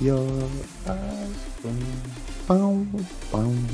your eyes. Boom, boom.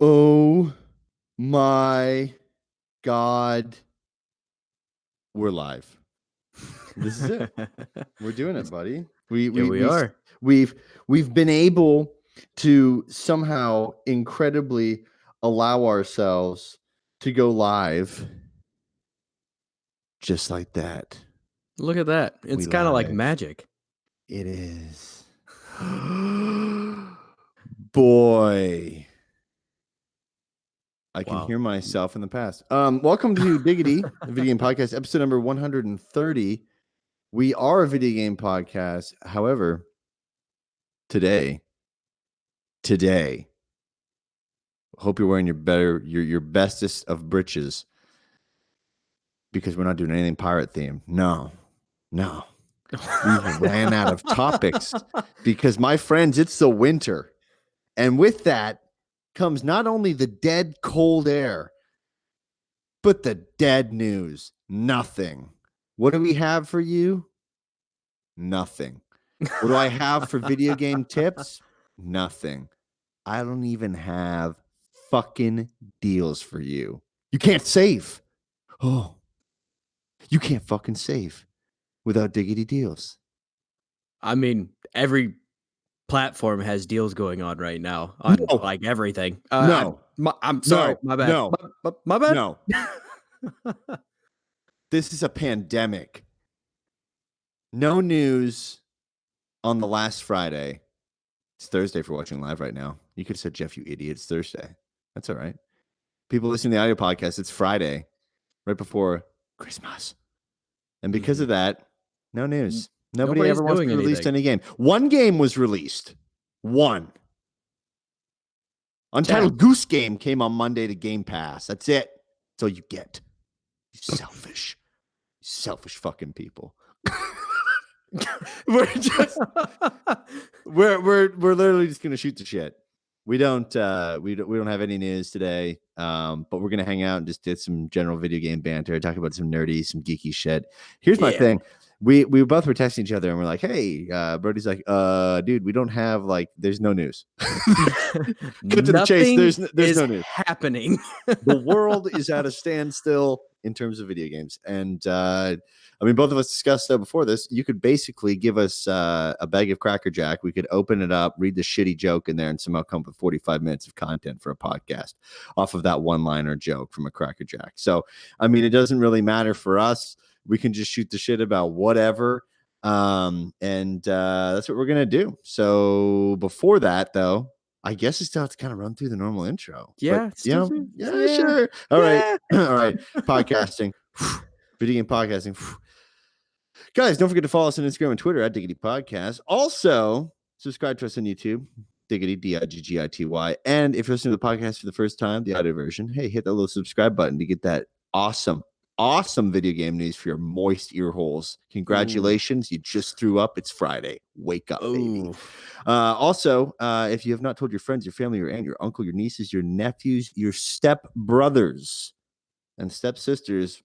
Oh my God. We're live. This is it. We're doing it, buddy. We are. We've been able to somehow incredibly allow ourselves to go live just like that. Look at that. It's kind of like live. magic. It is. Boy. I can hear myself in the past. Welcome to Diggity, the video game podcast, episode number 130. We are a video game podcast. However, today today. Hope you're wearing your bestest of breeches, because we're not doing anything pirate themed. No. We ran out of topics because, my friends, it's the winter. And with that comes not only the dead cold air, but the dead news. Nothing. What do we have for you? Nothing. What do I have for video game tips? Nothing. I don't even have fucking deals for you. You can't save. Oh, you can't fucking save without Diggity deals. I mean, every platform has deals going on right now on like everything. No. I'm sorry. My bad. No. My bad. No. This is a pandemic. No news on the last Friday. It's Thursday for watching live right now. You could have said, Jeff, you idiot. It's Thursday. That's all right. People listening to the audio podcast, it's Friday, right before Christmas. And because of that, no news. Nobody ever wants to release any game. One game was released. One. Untitled Goose Game came on Monday to Game Pass. That's it. That's all you get. You selfish fucking people. we're literally just gonna shoot the shit. We don't have any news today, but we're gonna hang out and just did some general video game banter, talk about some nerdy, some geeky shit. Here's my thing. We both were texting each other and we're like, hey, Brody's like, dude, we don't have, like, there's no news. Cut to the chase. There's no news happening. The world is at a standstill in terms of video games. And I mean, both of us discussed before this. You could basically give us a bag of Cracker Jack. We could open it up, read the shitty joke in there, and somehow come up with 45 minutes of content for a podcast off of that one-liner joke from a Cracker Jack. So, I mean, it doesn't really matter for us. We can just shoot the shit about whatever. And that's what we're going to do. So before that, though, I guess I still have to kind of run through the normal intro. Yeah. But, sure. All right. All right. Podcasting. Video game podcasting. Guys, don't forget to follow us on Instagram and Twitter at Diggity Podcast. Also, subscribe to us on YouTube, Diggity, Diggity. And if you're listening to the podcast for the first time, the audio version, hey, hit that little subscribe button to get that awesome video game news for your moist ear holes. Congratulations. Ooh. You just threw up. It's Friday. Wake up, baby. Also, if you have not told your friends, your family, your aunt, your uncle, your nieces, your nephews, your step brothers and stepsisters,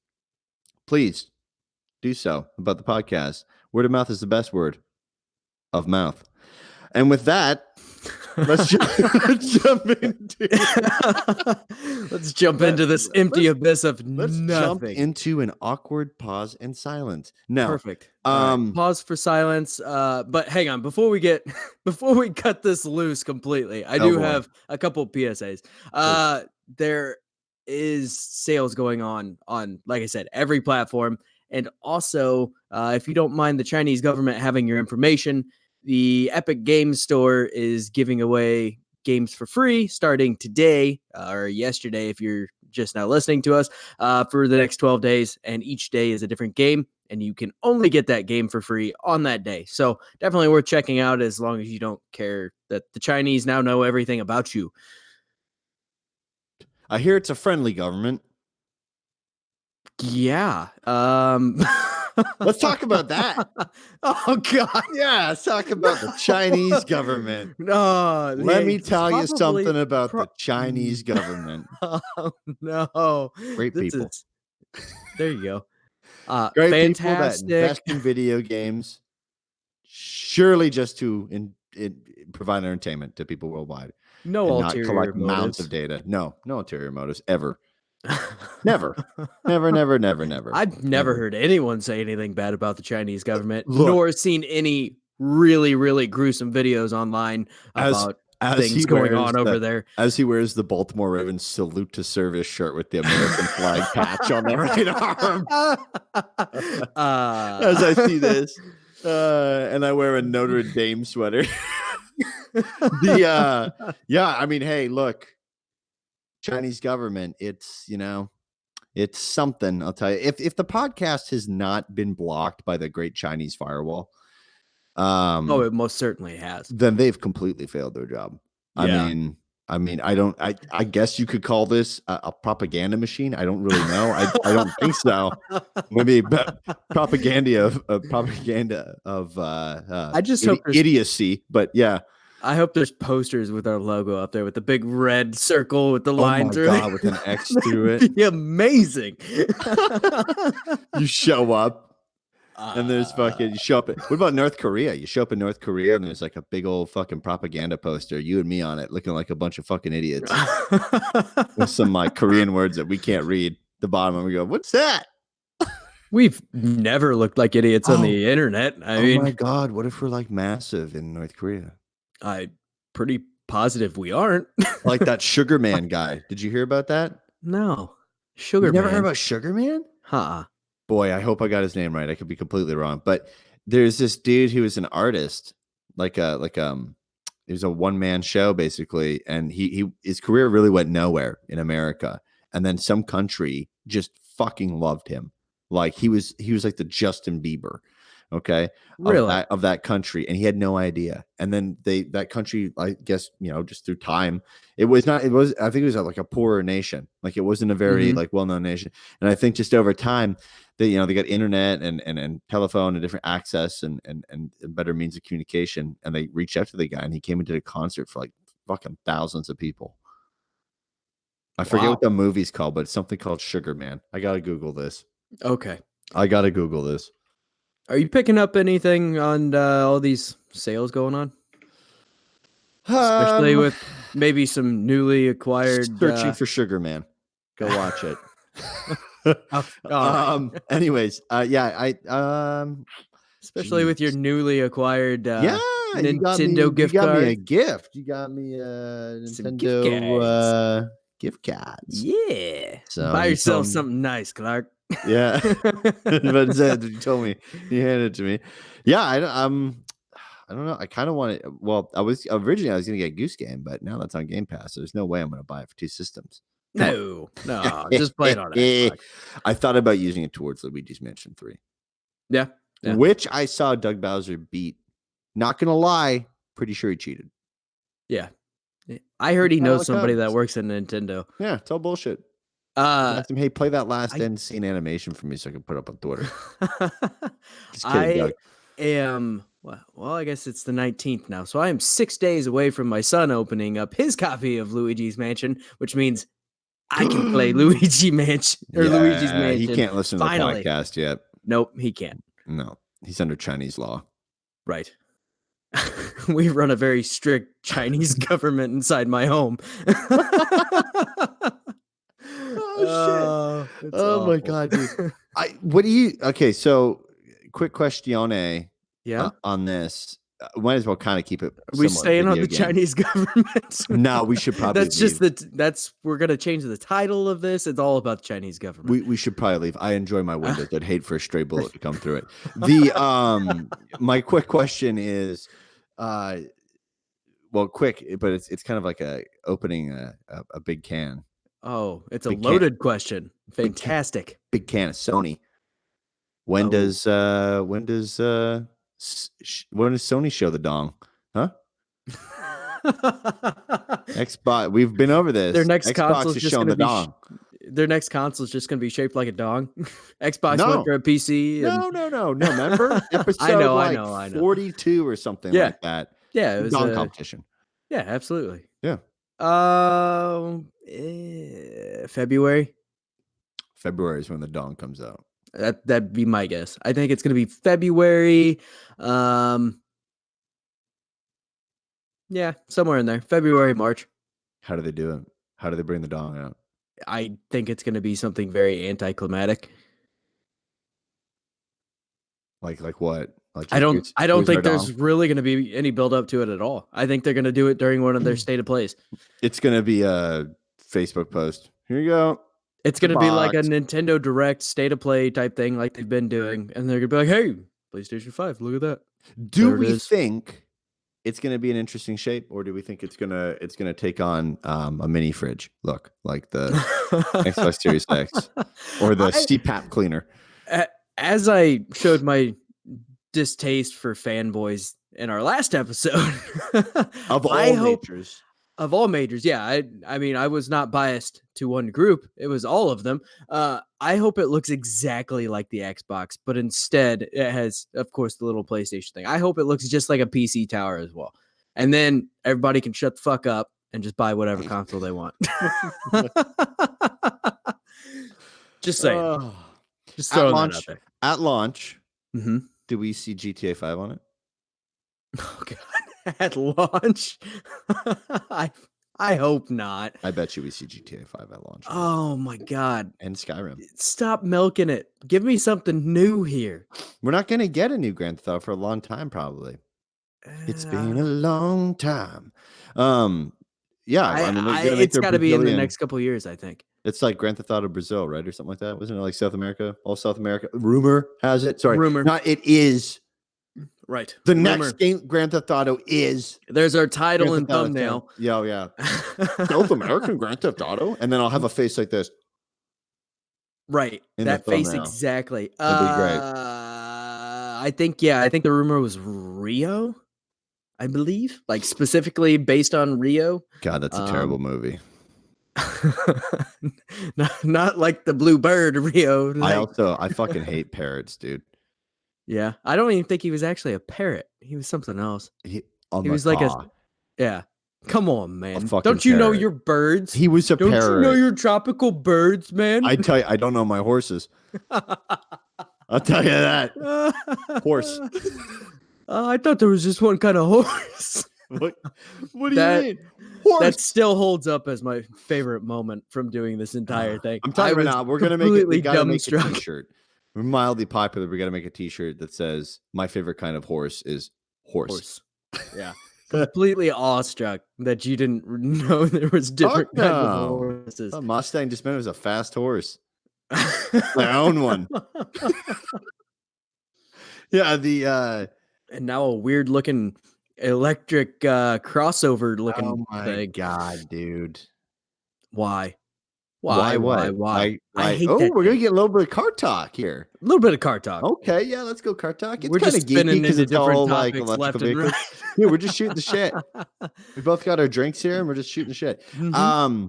please do so about the podcast. Word of mouth is the best word of mouth. And with that, let's jump into this empty abyss of nothing. Jump into an awkward pause and silence. No, perfect. Pause for silence. But hang on, before we cut this loose completely, I do have a couple PSAs. There is sales going on, like I said, every platform. And also, if you don't mind the Chinese government having your information, the Epic Games Store is giving away games for free starting today or yesterday, if you're just now listening to us, for the next 12 days. And each day is a different game, and you can only get that game for free on that day. So definitely worth checking out, as long as you don't care that the Chinese now know everything about you. I hear it's a friendly government. Yeah. Let's talk about that. Oh, God. Yeah, let's talk about the Chinese government. No, let me tell you something about the Chinese government. Oh, no. Great people. There you go. Great fantastic. People that invest in video games, surely just to provide entertainment to people worldwide. No ulterior not collect motives. Mounds of data. No ulterior motives ever. Never. I've never heard anyone say anything bad about the Chinese government, nor seen any really, really gruesome videos online about things going on over there. As he wears the Baltimore Ravens salute to service shirt with the American flag patch on the right arm. As I see this, and I wear a Notre Dame sweater. I mean, hey, look. Chinese government, it's something. I'll tell you, if the podcast has not been blocked by the Great Chinese Firewall, it most certainly has. Then they've completely failed their job. Yeah. I mean, I guess you could call this a propaganda machine. I don't really know. I don't think so. Maybe propaganda of I just hope there's idiocy. But yeah. I hope there's posters with our logo up there with the big red circle with the Oh line my through God, it. with an X through it. That'd be amazing. You show up and there's fucking you show up. What about North Korea? You show up in North Korea and there's like a big old fucking propaganda poster, you and me on it, looking like a bunch of fucking idiots with some like Korean words that we can't read. The bottom and we go, what's that? We've never looked like idiots on the internet. I mean, my God, what if we're like massive in North Korea? I'm pretty positive we aren't. Like that Sugar Man guy. Did you hear about that? No. Sugar You never Man. heard about Sugar Man? Huh. Boy, I hope I got his name right. I could be completely wrong. But there's this dude who was an artist, it was a one-man show basically, and his career really went nowhere in America. And then some country just fucking loved him. Like he was like the Justin Bieber, okay, Really? of that country, and he had no idea. And then that country, I guess, just through time, I think it was like a poorer nation. Like it wasn't a very like well-known nation. And I think just over time, they got internet and telephone and different access and better means of communication, and they reached out to the guy, and he came and did a concert for like fucking thousands of people. I forget what the movie's called, but it's something called Sugar Man. I gotta Google this. Okay. I gotta Google this. Are you picking up anything on all these sales going on? Especially with maybe some newly acquired. Searching for Sugar Man. Go watch it. Anyways, especially with your newly acquired Nintendo gift card. You got card. me a gift. You got me a Nintendo gift cards. Yeah. So buy yourself something nice, Clark. Yeah. But you told me, you handed it to me. Yeah, I don't know. I kind of want it. Well, I was going to get Goose Game, but now that's on Game Pass. So there's no way I'm going to buy it for 2 systems. No, just play it on Xbox. I thought about using it towards Luigi's Mansion 3. Yeah. Which I saw Doug Bowser beat. Not going to lie, pretty sure he cheated. Yeah. I heard he knows somebody that works at Nintendo. Yeah, it's all bullshit. Asked him, hey, play that last end scene animation for me so I can put it up on Twitter. Just kidding, Doug. Am well, I guess it's the 19th now. So I am 6 days away from my son opening up his copy of Luigi's Mansion, which means I can play Luigi's Mansion. He can't listen to the podcast yet. Nope, he can't. No, he's under Chinese law. Right. We run a very strict Chinese government inside my home. Oh shit! Oh my God, dude. Okay, so quick question. Yeah. On this, might as well kind of keep it. Are we staying on the Chinese government? No, we should probably. We're gonna change the title of this. It's all about the Chinese government. We should probably leave. I enjoy my windows. I'd hate for a stray bullet to come through it. The my quick question is, well, quick, but it's kind of like opening a big can. Oh, it's a loaded question. Fantastic. Big can of Sony. When does Sony show the dong? Huh? Xbox. We've been over this. Their next Xbox console is is just showing the dong. Their next console is just going to be shaped like a dong. Xbox went for a PC. No. Remember episode I know. 42 or something like that. Yeah, it was dong competition. Yeah, absolutely. Yeah. February. February is when the dong comes out. That'd be my guess. I think it's going to be February. Yeah, somewhere in there. February, March. How do they do it? How do they bring the dong out? I think it's going to be something very anticlimactic. Like what? I don't think there's really going to be any build up to it at all. I think they're going to do it during one of their state of plays. It's going to be a Facebook post. Here you go. It's going to be like a Nintendo Direct state of play type thing like they've been doing. And they're going to be like, hey, PlayStation 5, look at that. Do we think it's going to be an interesting shape, or do we think it's going to take on a mini fridge look like the Xbox Series X or the CPAP cleaner? As I showed my distaste for fanboys in our last episode, of all natures. Of all majors, yeah. I mean, I was not biased to one group. It was all of them. I hope it looks exactly like the Xbox, but instead it has, of course, the little PlayStation thing. I hope it looks just like a PC tower as well. And then everybody can shut the fuck up and just buy whatever console they want. Just saying. Just throwing that out there. At launch, Mm-hmm. do we see GTA 5 on it? Oh, God. At launch? I hope not. I bet you we see GTA 5 at launch. Oh my God. And Skyrim. Stop milking it. Give me something new here. We're not going to get a new Grand Theft Auto for a long time, probably. It's been a long time. Yeah, I mean, it's got to be in the next couple of years, I think. It's like Grand Theft Auto Brazil, right? Or something like that. Wasn't it like South America? All South America. Rumor has it. Sorry. Rumor. Not it is. Right. The next game, Grand Theft Auto is. There's our title and thumbnail. Yeah. South American Grand Theft Auto. And then I'll have a face like this. Right. That face exactly. That'd be great. I think the rumor was Rio, I believe. Like specifically based on Rio. God, that's a terrible movie. not like the Blue Bird Rio. Like. I fucking hate parrots, dude. Yeah, I don't even think he was actually a parrot. He was something else. He was like yeah. Come on, man. Don't you know your birds? He was a parrot. Don't you know your tropical birds, man? I tell you, I don't know my horses. I'll tell you that. Horse. I thought there was just one kind of horse. What do you mean? Horse. That still holds up as my favorite moment from doing this entire thing. I'm telling you now, we're gonna make it. We gotta make a t-shirt. We're mildly popular. We got to make a t-shirt that says my favorite kind of horse is horse. Yeah. Completely awestruck that you didn't know there was different kinds of horses. A Mustang just meant it was a fast horse. I own one. Yeah, and now a weird looking electric crossover looking thing. Oh my God, dude. Why? Why? I hate that we're gonna get a little bit of car talk here. A little bit of car talk. Okay, yeah, let's go car talk. It's we're kind of geeky because it's all like left and right. Yeah, we're just shooting the shit. We both got our drinks here, and we're just shooting the shit. Mm-hmm.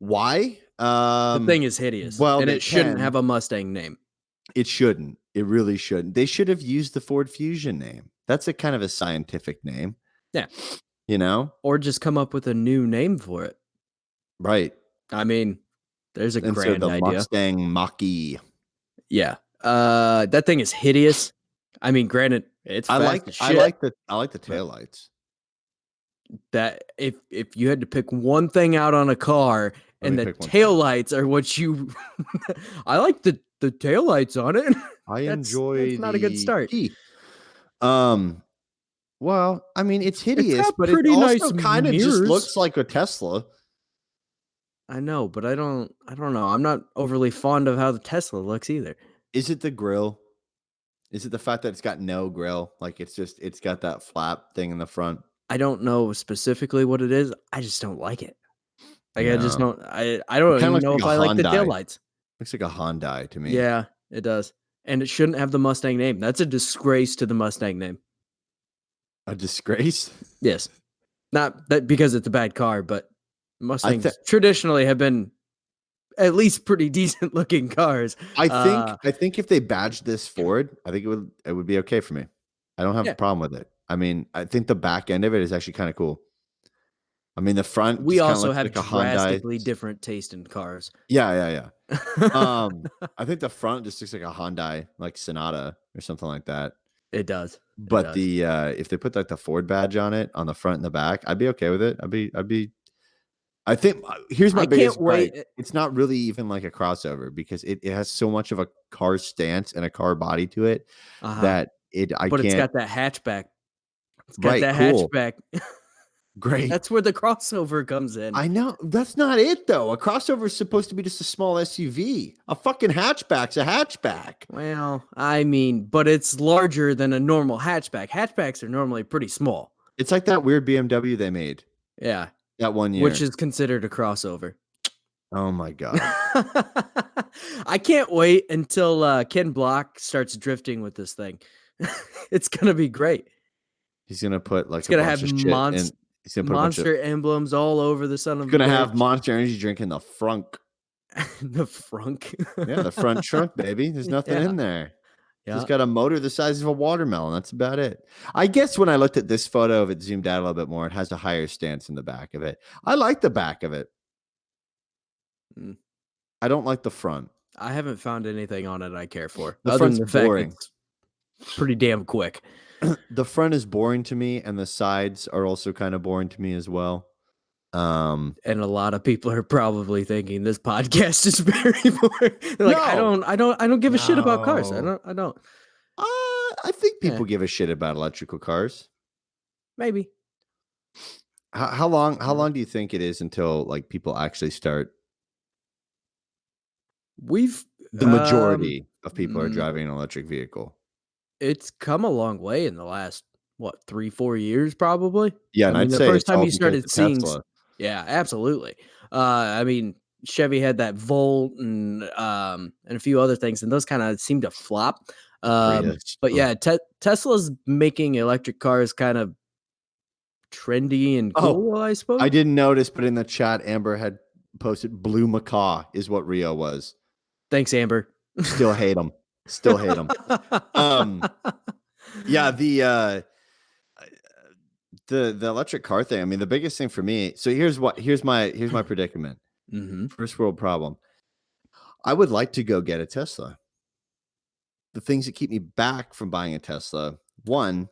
Why? The thing is hideous. Well, and it shouldn't have a Mustang name. It shouldn't. It really shouldn't. They should have used the Ford Fusion name. That's a kind of a scientific name. Yeah. You know? Or just come up with a new name for it. Right. I mean, there's a grand idea. Mustang Mach-E. Yeah. That thing is hideous. I mean, granted, it's I like the taillights. That if you had to pick one thing out on a car and the taillights are what you I like the taillights on it. Enjoy that's not a good start. Well, I mean, it's hideous, but it also kind of just looks like a Tesla. I know, but I don't know. I'm not overly fond of how the Tesla looks either. Is it the grill? Is it the fact that it's got no grill? Like it's got that flap thing in the front. I don't know specifically what it is. I just don't like it. Like I just don't. I don't even know if I like the taillights. Looks like a Hyundai to me. Yeah, it does. And it shouldn't have the Mustang name. That's a disgrace to the Mustang name. A disgrace? Yes. Not that because it's a bad car, but Mustangs traditionally have been at least pretty decent looking cars. I think if they badged this Ford, I think it would be okay for me. I don't have a problem with it. I mean, I think the back end of it is actually kind of cool. I mean, the front. We also have like drastically different taste in cars. Yeah. I think the front just looks like a Hyundai, like Sonata or something like that. It does. But if they put like the Ford badge on it on the front and the back, I'd be okay with it. I think here's my biggest gripe. It's not really even like a crossover because it has so much of a car stance and a car body to it that it's got that hatchback. It's got that hatchback. Great. That's where the crossover comes in. I know. That's not it, though. A crossover is supposed to be just a small SUV. A fucking hatchback's a hatchback. Well, I mean, but it's larger than a normal hatchback. Hatchbacks are normally pretty small. It's like that weird BMW they made. Yeah. That one year. Which is considered a crossover. Oh, my God. I can't wait until Ken Block starts drifting with this thing. It's going to be great. He's going to put like it's going to have He's gonna put Monster emblems all over the son of a gonna bitch. have Monster Energy drink in the frunk. The frunk. Yeah, the front trunk, baby. There's nothing in there. Yeah. Just got a motor the size of a watermelon. That's about it. I guess when I looked at this photo of it zoomed out a little bit more, it has a higher stance in the back of it. I like the back of it. I don't like the front. I haven't found anything on it I care for. The other front's than the boring. fact it's pretty damn quick. The front is boring to me, and the sides are also kind of boring to me as well. And a lot of people are probably thinking this podcast is very boring. They're like, No. I don't give a shit about cars. I don't. I think people give a shit about electrical cars. Maybe. How long do you think it is until like people actually start? The majority of people are driving an electric vehicle. It's come a long way in the last 3-4 years, probably. Yeah, and I mean, I'd the say first it's time all you because started of seeing, Tesla. yeah, absolutely. I mean, Chevy had that Volt and a few other things, and those kind of seem to flop. But yeah, Tesla's making electric cars kind of trendy and cool, I suppose. I didn't notice, but in the chat, Amber had posted blue macaw is what Rio was. Thanks, Amber. Still hate him. Still hate him. Yeah, the electric car thing. I mean, the biggest thing for me. So here's my predicament. First world problem. I would like to go get a Tesla. The things that keep me back from buying a Tesla. One,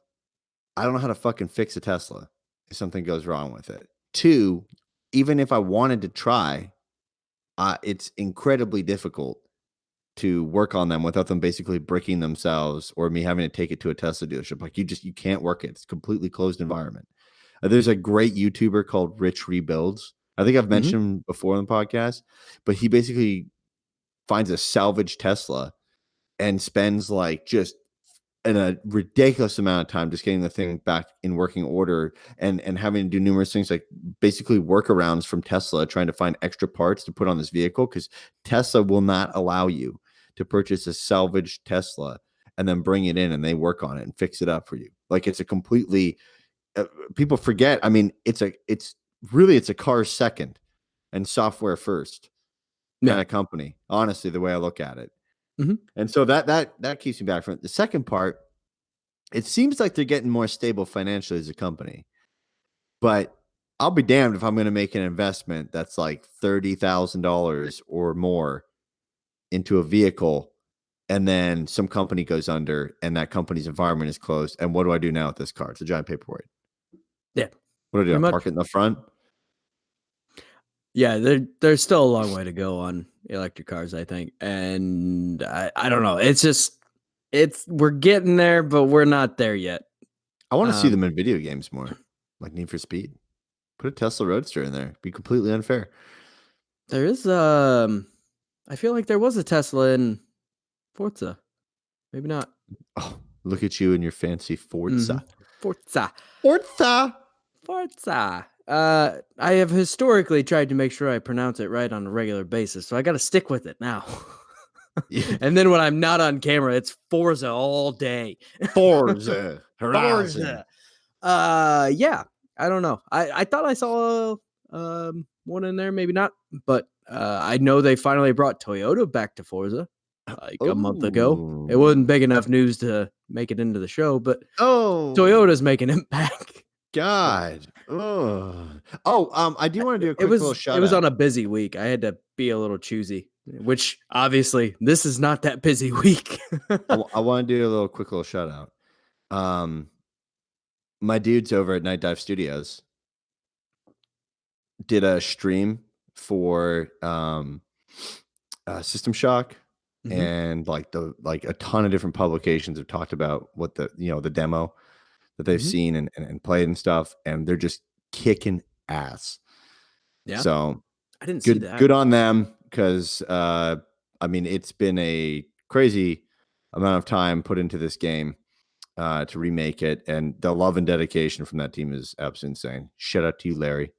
I don't know how to fucking fix a Tesla if something goes wrong with it. Two, even if I wanted to try, it's incredibly difficult to work on them without them basically bricking themselves or me having to take it to a Tesla dealership. Like you can't work it. It's a completely closed environment. There's a great YouTuber called Rich Rebuilds. I think I've mentioned him before on the podcast, but he basically finds a salvaged Tesla and spends like just a ridiculous amount of time just getting the thing back in working order and having to do numerous things like basically workarounds from Tesla trying to find extra parts to put on this vehicle because Tesla will not allow you to purchase a salvaged Tesla and then bring it in and they work on it and fix it up for you. Like it's a completely people forget. I mean, it's a car second and software first kind of company. Honestly, the way I look at it. And so that keeps me back from it. The second part, it seems like they're getting more stable financially as a company, but I'll be damned if I'm going to make an investment that's like $30,000 or more into a vehicle, and then some company goes under, and that company's environment is closed. And what do I do now with this car? It's a giant paperweight. Yeah. What do I do? I park it in the front? Yeah, there's still a long way to go on electric cars, I think. And I don't know. It's just we're getting there, but we're not there yet. I want to see them in video games more, like Need for Speed. Put a Tesla Roadster in there. Be completely unfair. There is I feel like there was a Tesla in Forza. Maybe not. Oh, look at you and your fancy Forza. Forza. I have historically tried to make sure I pronounce it right on a regular basis, so I got to stick with it now. And then when I'm not on camera, it's Forza all day. Forza Horizon. Yeah, I don't know. I thought I saw one in there, maybe not, but I know they finally brought Toyota back to Forza like a month ago. It wasn't big enough news to make it into the show, but Toyota's making it back. God. I do want to do a quick little shout out. It was on a busy week. I had to be a little choosy, which obviously this is not that busy week. I want to do a quick little shout out. My dudes over at Night Dive Studios did a stream for System Shock and like a ton of different publications have talked about what the demo that they've seen and played and stuff, and they're just kicking ass. Yeah. So I didn't see that. Good on them, because I mean, it's been a crazy amount of time put into this game to remake it, and the love and dedication from that team is absolutely insane. Shout out to you, Larry.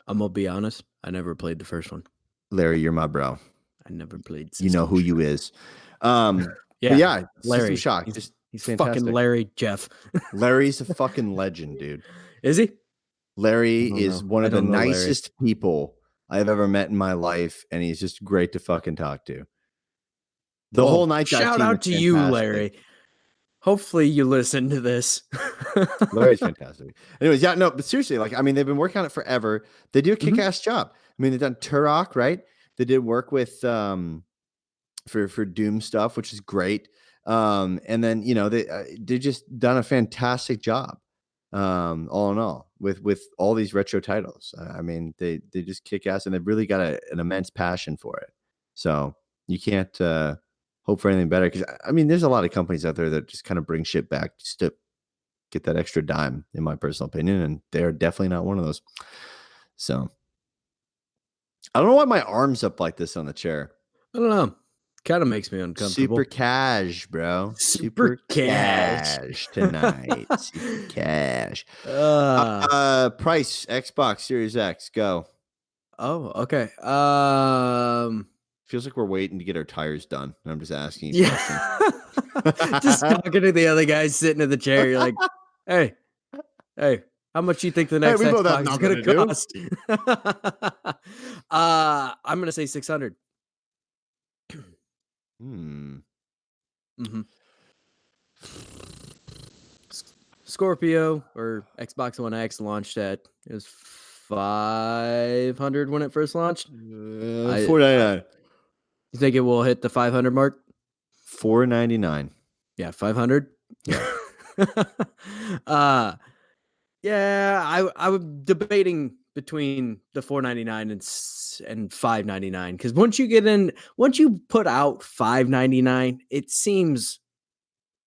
I'm gonna be honest. I never played the first one. Larry, you're my bro. I never played. You know who you is. Yeah, Larry. System Shock. He's fantastic. Fucking Larry Jeff. Larry's a fucking legend, dude. Is he? Larry is one I of the don't know Larry. nicest people I've ever met in my life, and he's just great to fucking talk to. The whole Night Dive shout team out is to you, fantastic. Larry. Hopefully you listen to this. Larry's fantastic. Anyways, yeah, no, but seriously, like, I mean, they've been working on it forever. They do a kick-ass job. I mean, they've done Turok, right? They did work with for Doom stuff, which is great. And then they just done a fantastic job. All in all, with all these retro titles. I mean, they just kick ass, and they've really got an immense passion for it. So you can't hope for anything better, because I mean, there's a lot of companies out there that just kind of bring shit back just to get that extra dime, in my personal opinion, and they're definitely not one of those. So I don't know why my arm's up like this on the chair. I don't know. Kind of makes me uncomfortable. Super cash, bro. Super cash tonight. Super cash. Price Xbox Series X. Go. Oh, okay. Feels like we're waiting to get our tires done. And I'm just asking you questions. Just talking to the other guy sitting in the chair. You're like, hey, how much you think the next we both have Xbox is nothing going to to do. cost? I'm going to say 600. Scorpio or Xbox One X launched at, it was 500 when it first launched. $499. You think it will hit the 500 mark? $499. Yeah, 500. Yeah. Yeah, I was debating between the $499 and $599, because once you put out $599, it seems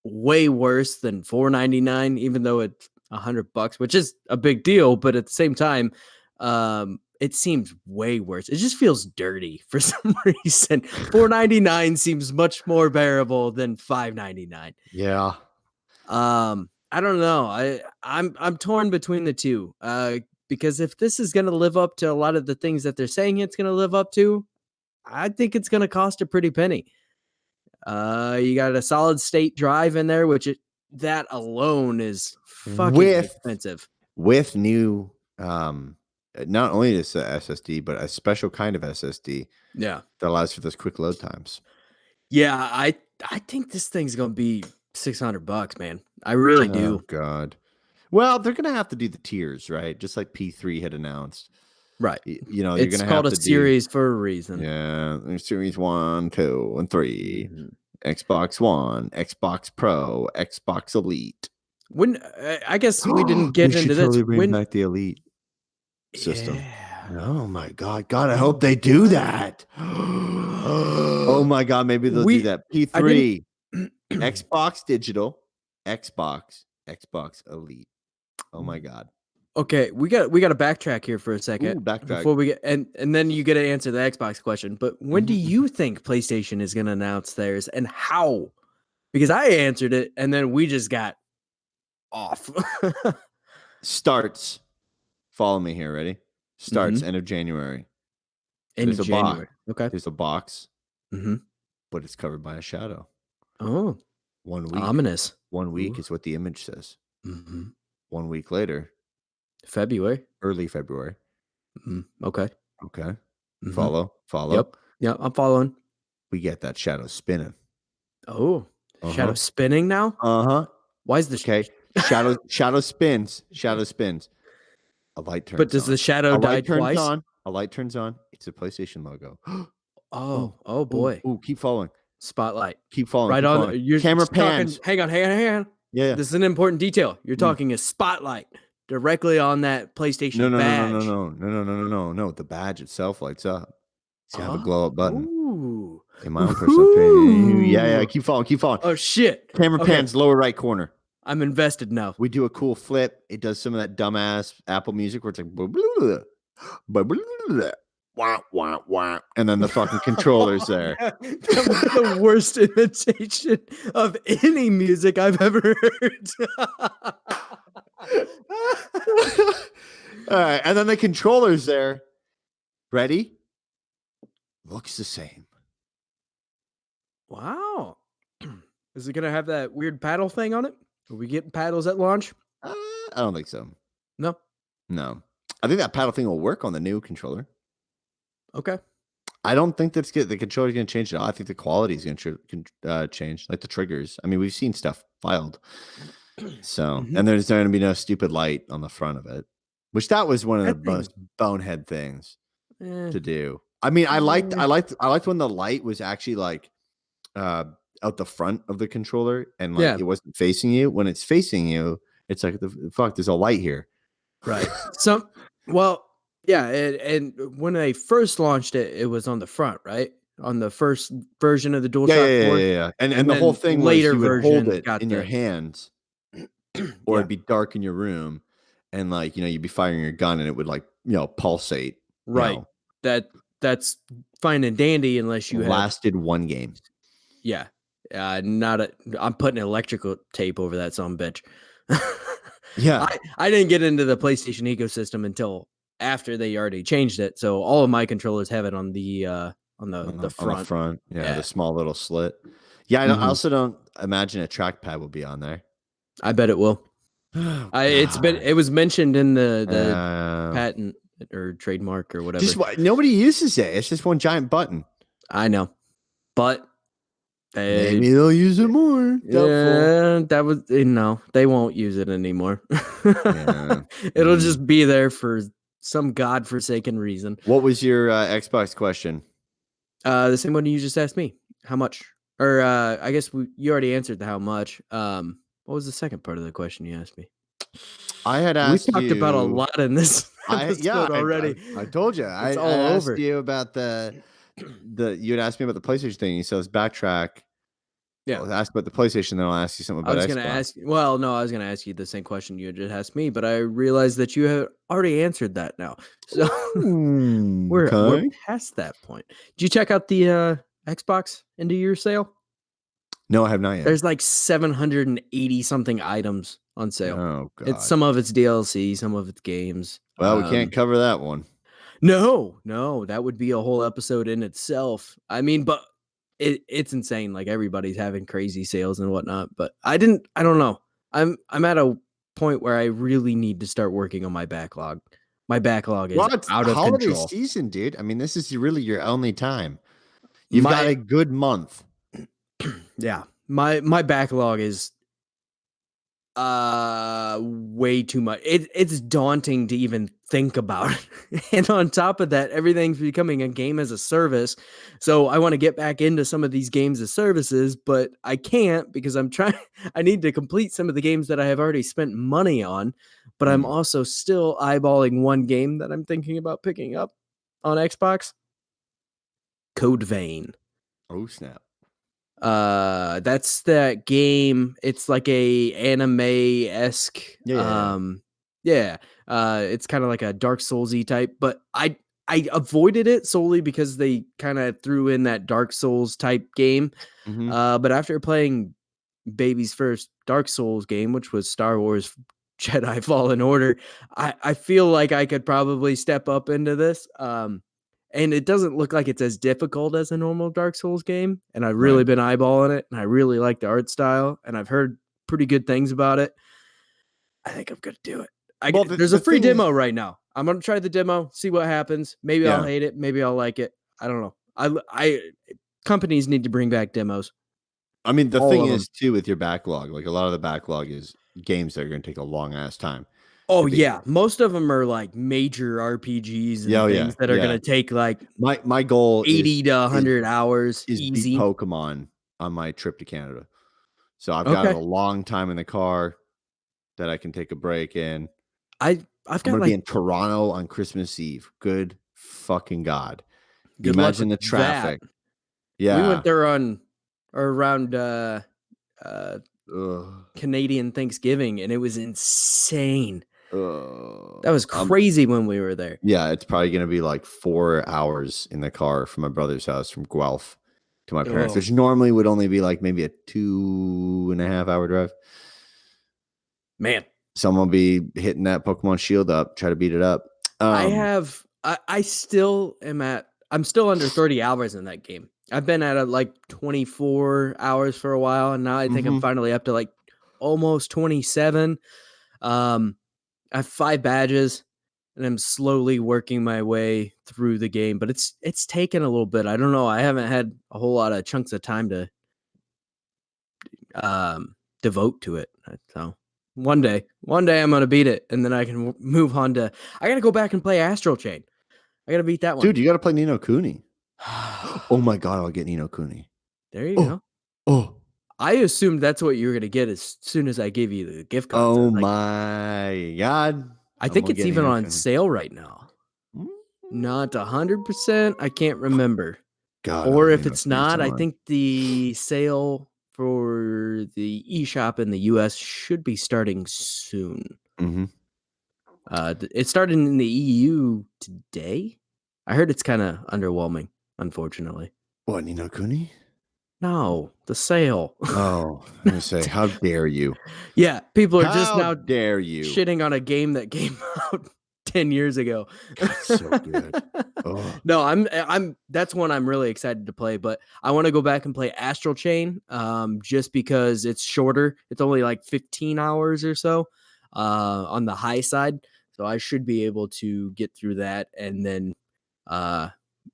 way worse than $499, even though it's $100, which is a big deal. But at the same time, it seems way worse. It just feels dirty for some reason. $499 seems much more bearable than $599. Yeah. I don't know. I'm torn between the two. Because if this is going to live up to a lot of the things that they're saying it's going to live up to, I think it's going to cost a pretty penny. You got a solid state drive in there, that alone is fucking expensive. With new, not only this SSD, but a special kind of SSD. Yeah, that allows for those quick load times. Yeah, I think this thing's gonna be $600, man. I really do. Oh God. Well, they're gonna have to do the tiers, right? Just like P3 had announced. Right. You're gonna It's have called a to series for a reason. Yeah, there's Series 1, 2, and 3. Xbox One, Xbox Pro, Xbox Elite. When I guess we didn't get into this. Totally bring back the Elite system. Yeah. Oh my God! I hope they do that. Oh my God! Maybe they'll do that. P3, Xbox Digital, Xbox Elite. Oh my God! Okay, we got to backtrack here for a second. Backtrack before we get and then you get to answer the Xbox question. But when do you think PlayStation is going to announce theirs, and how? Because I answered it, and then we just got off. Starts. Follow me here. Ready? Starts end of January. End of January. Okay. There's a box, but it's covered by a shadow. Oh, 1 week. Ominous. 1 week is what the image says. 1 week later, early February. Okay. Follow. Yep. I'm following. We get that shadow spinning. Oh, shadow spinning now. Why is this shadow spins? Shadow spins. A light turns on. But does the shadow die twice? A light turns on. It's a PlayStation logo. Oh boy. Ooh, keep following. Spotlight. Keep following. Right keep on. following. You're Camera talking, pans. hang on. Yeah. This is an important detail. You're talking a spotlight directly on that PlayStation badge. No. The badge itself lights up. So you have a glow up button. Ooh. In my own personal opinion. Yeah. Keep following. Oh shit. Camera pans, lower right corner. I'm invested now. We do a cool flip. It does some of that dumbass Apple music where it's like, blah, blah, blah, blah, blah, wah, wah, wah. And then the fucking controller's there. That was the worst imitation of any music I've ever heard. All right. And then the controller's there. Ready? Looks the same. Wow. Is it going to have that weird paddle thing on it? Are we getting paddles at launch? I don't think so. No. No. I think that paddle thing will work on the new controller. Okay. I don't think that's good. The controller's going to change at all. I think the quality is going to change, like the triggers. I mean, we've seen stuff filed. So, and there's going to be no stupid light on the front of it, which that was one of the most bonehead things to do. I mean, I liked when the light was actually like out the front of the controller and like it wasn't facing you. When it's facing you, it's like the fuck. There's a light here, right? And when they first launched it, it was on the front, right? On the first version of the DualShock 4. Yeah. And the whole thing was you would hold it in your hands, or it'd be dark in your room, and like you'd be firing your gun, and it would like pulsate. Right. That's fine and dandy unless you lasted one game. Yeah. I'm putting electrical tape over that son of a bitch. Yeah. I didn't get into the PlayStation ecosystem until after they already changed it. So all of my controllers have it on the front. On the front. Yeah, the small little slit. Yeah, I also don't imagine a trackpad will be on there. I bet it will. It was mentioned in the patent or trademark or whatever. Nobody uses it. It's just one giant button. I know, but maybe they'll use it more. Yeah, they won't use it anymore. It'll just be there for some godforsaken reason. What was your Xbox question? The same one you just asked me. How much? Or I guess you already answered the how much. What was the second part of the question you asked me? I had asked you. We talked about a lot in this episode already. I told you. I asked you about you had asked me about the PlayStation thing. You said let's backtrack. Yeah. I'll ask about the PlayStation, then I'll ask you something about Xbox. I was going to ask you the same question you just asked me, but I realized that you have already answered that now. So we're past that point. Did you check out the Xbox end of year sale? No, I have not yet. There's like 780 something items on sale. Oh god. It's some of it's DLC, some of it's games. Well, we can't cover that one. No, that would be a whole episode in itself. I mean, but it's insane. Like everybody's having crazy sales and whatnot. But I don't know. I'm at a point where I really need to start working on my backlog. My backlog is out of control. Holiday season, dude. I mean, this is really your only time. You've got a good month. Yeah. My backlog is way too much. It's daunting to even think about it. And on top of that, everything's becoming a game as a service. So I want to get back into some of these games as services, but I can't because I need to complete some of the games that I have already spent money on, but I'm also still eyeballing one game that I'm thinking about picking up on Xbox. Code Vein. Oh snap. That's that game. It's like a anime-esque. It's kind of like a Dark Souls-y type, but I avoided it solely because they kind of threw in that Dark Souls type game. But after playing baby's first Dark Souls game, which was Star Wars Jedi Fallen Order, I feel like I could probably step up into this. And it doesn't look like it's as difficult as a normal Dark Souls game. And I've really been eyeballing it. And I really like the art style. And I've heard pretty good things about it. I think I'm going to do it. There's a free demo right now. I'm going to try the demo, see what happens. Maybe I'll hate it. Maybe I'll like it. I don't know. Companies need to bring back demos. I mean, the thing is, too, with your backlog, like a lot of the backlog is games that are going to take a long ass time. Oh yeah, most of them are like major RPGs and things that are going to take like my goal 80 to 100 hours is easy. Beat Pokemon on my trip to Canada. So I've got a long time in the car that I can take a break in. I'm going to be in Toronto on Christmas Eve. Good fucking God. You imagine the traffic. That. Yeah. We went there around Canadian Thanksgiving and it was insane. That was crazy when we were there. Yeah, it's probably going to be like 4 hours in the car from my brother's house from Guelph to my parents, which normally would only be like maybe a 2.5 hour drive. Man, someone will be hitting that Pokemon Shield up, try to beat it up. I'm still under 30 hours in that game. I've been at like 24 hours for a while, and now I think I'm finally up to like almost 27. I have 5 badges. and I'm slowly working my way through the game, but it's taken a little bit. I don't know. I haven't had a whole lot of chunks of time to devote to it. So one day I'm gonna beat it, and then I can move on to. I gotta go back and play Astral Chain. I gotta beat that one, dude. You gotta play Ni no Kuni. Oh my god, I'll get Ni no Kuni. There you go. Oh, I assumed that's what you were gonna get as soon as I gave you the gift card. Oh my god! I think it's even on sale right now. Not 100%. I can't remember. God, or if it's not, I think the sale for the eShop in the US should be starting soon. Mm-hmm. It started in the EU today. I heard it's kind of underwhelming, unfortunately. What, Ni no Kuni? No, the sale. Oh, I'm gonna say, how dare you? Yeah, people are just now dare you shitting on a game that came out 10 years ago. God, so good. Oh. No, I'm that's one I'm really excited to play, but I want to go back and play Astral Chain just because it's shorter. It's only like 15 hours or so on the high side. So I should be able to get through that and then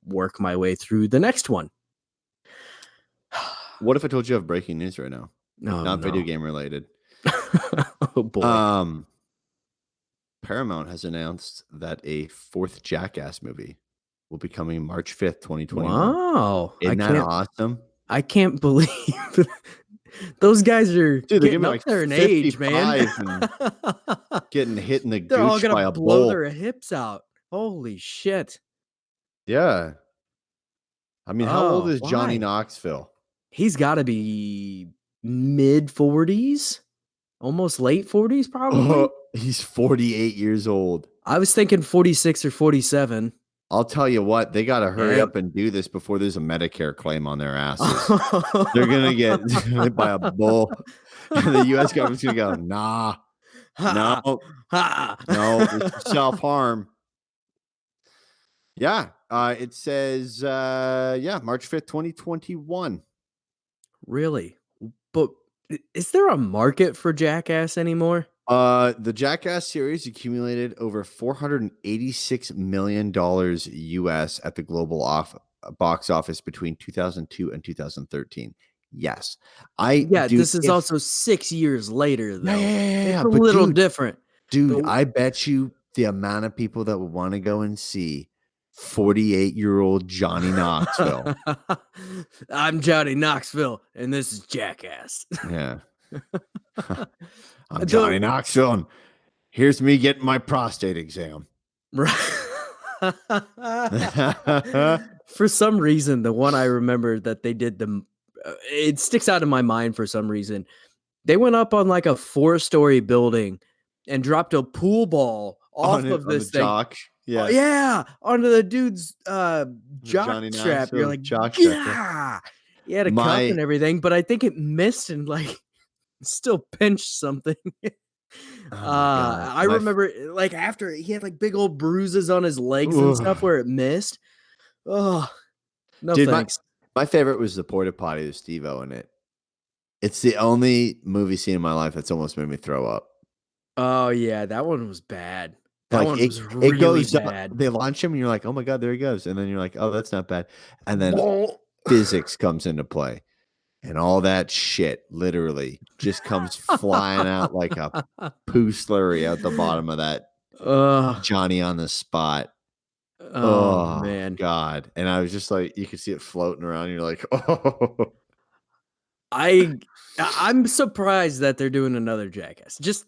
work my way through the next one. What if I told you I have breaking news right now? Not video game related. Oh boy. Paramount has announced that a fourth Jackass movie will be coming March 5th, 2021. Wow. Isn't that awesome? I can't believe those guys are getting up there in age, man. Getting hit in the gooch They're all gonna by a blow bull. their hips out. Holy shit. Yeah. I mean, how old is Johnny Knoxville? He's got to be mid 40s, almost late 40s, probably. He's 48 years old. I was thinking 46 or 47. I'll tell you what, they got to hurry up and do this before there's a Medicare claim on their asses. They're going to get hit by a bull. And the U.S. government's going to go, nah, no, it's self-harm. Yeah, it says, March 5th, 2021. Really? But is there a market for Jackass anymore? The Jackass series accumulated over $486 million US at the global box office between 2002 and 2013. Yes. This is also 6 years later, though. Yeah, it's a little different. Dude, I bet you the amount of people that would want to go and see 48-year-old Johnny Knoxville. I'm Johnny Knoxville, and this is Jackass. Yeah. I'm Johnny Knoxville, and here's me getting my prostate exam. Right. For some reason, the one I remember that they did it sticks out in my mind for some reason. They went up on like a 4-story building and dropped a pool ball off of this thing. Jock. Yeah. Yeah. Onto the dude's jock strap. You're like, jock yeah. He had a cup and everything, but I think it missed and like still pinched something. I remember like after he had like big old bruises on his legs and stuff where it missed. Oh, no thanks. My favorite was the porta potty with Steve-O in it. It's the only movie scene in my life that's almost made me throw up. Oh yeah, that one was bad. That one was really it goes bad. They launch him and you're like, oh my God, there he goes. And then you're like, oh, that's not bad. And then physics comes into play. And all that shit literally just comes flying out like a poo slurry out the bottom of that Johnny on the spot. Oh man. God. And I was just like, you could see it floating around. You're like, oh. I'm surprised that they're doing another Jackass. Just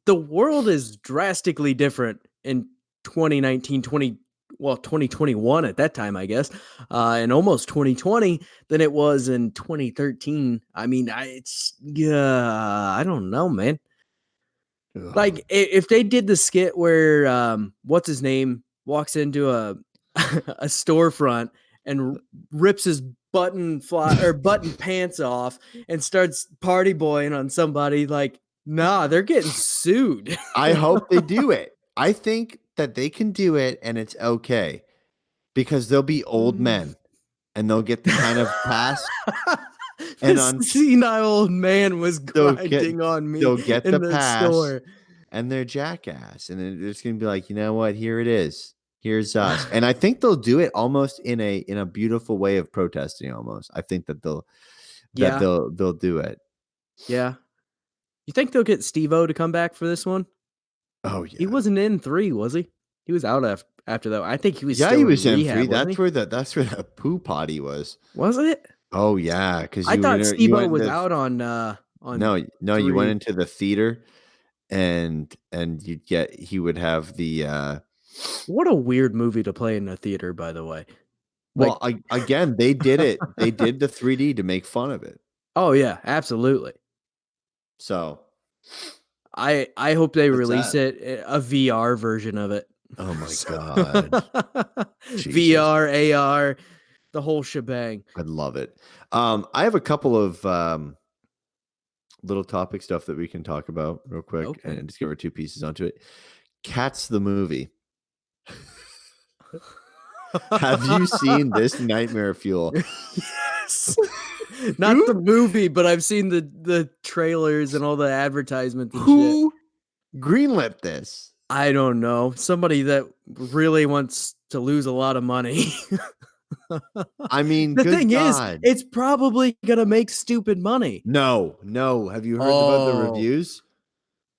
the world is drastically different in 2021 at that time, I guess, and almost 2020 than it was in 2013. I mean, I don't know, man. Ugh. Like if they did the skit where what's his name walks into a storefront and rips his button pants off and starts party boying on somebody, like, nah, they're getting sued. I hope they do it. I think that they can do it and it's okay because they'll be old men and they'll get the kind of pass. And senile old man was grinding on me. They'll get the pass. Store. and they're jackass, and then they're just gonna be like, you know what? Here it is. Here's us. And I think they'll do it almost in a beautiful way of protesting. Almost, I think that Yeah. they'll do it. Yeah. You think they'll get Steve-O to come back for this one? Oh He yeah, wasn't in 3, was he? He was out after that. I think he was yeah. still He in was in 3. rehab, wasn't he? That's where the poo potty was. Was it? Oh yeah, because I thought you Steve-O went was into out on no, you went 3. into the theater, and he would have the What a weird movie to play in a theater, by the way. Like, well, again, they did it. They did the 3D to make fun of it. oh yeah, absolutely. So I hope they What's release that? it, a VR version of it. Oh my god. Jesus. VR, AR, the whole shebang. I'd love it. I have a couple of little topic stuff that we can talk about real quick, Okay. and just give our 2 pieces onto it. Cats the movie. Have you seen this nightmare fuel? Yes. Not the movie, but I've seen the trailers and all the advertisements and shit. Who greenlit this? I don't know. Somebody that really wants to lose a lot of money. I mean, the good thing God. is, it's probably gonna make stupid money. No. Have you heard about the reviews?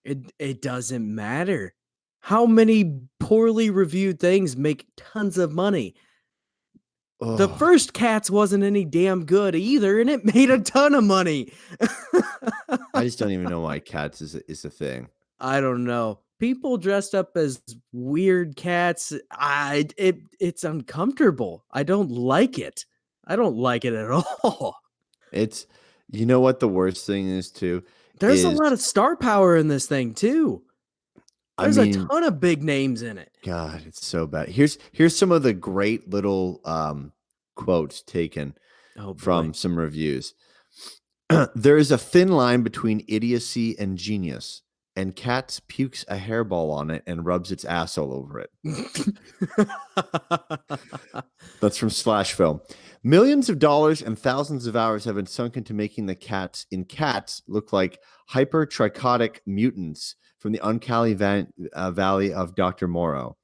It doesn't matter. How many poorly reviewed things make tons of money? The Ugh. first Cats wasn't any damn good either, and it made a ton of money. I just don't even know why Cats is a thing. I don't know. People dressed up as weird cats. It's uncomfortable. I don't like it. I don't like it at all. It's, you know what the worst thing is too? There's a lot of star power in this thing too. There's a ton of big names in it. God, it's so bad. Here's some of the great little quotes taken from some reviews. There is a thin line between idiocy and genius, and Cats pukes a hairball on it and rubs its asshole over it. That's from Slash Film. Millions of dollars and thousands of hours have been sunk into making the cats in Cats look like hypertrichotic mutants from the uncanny valley of Dr. Morrow.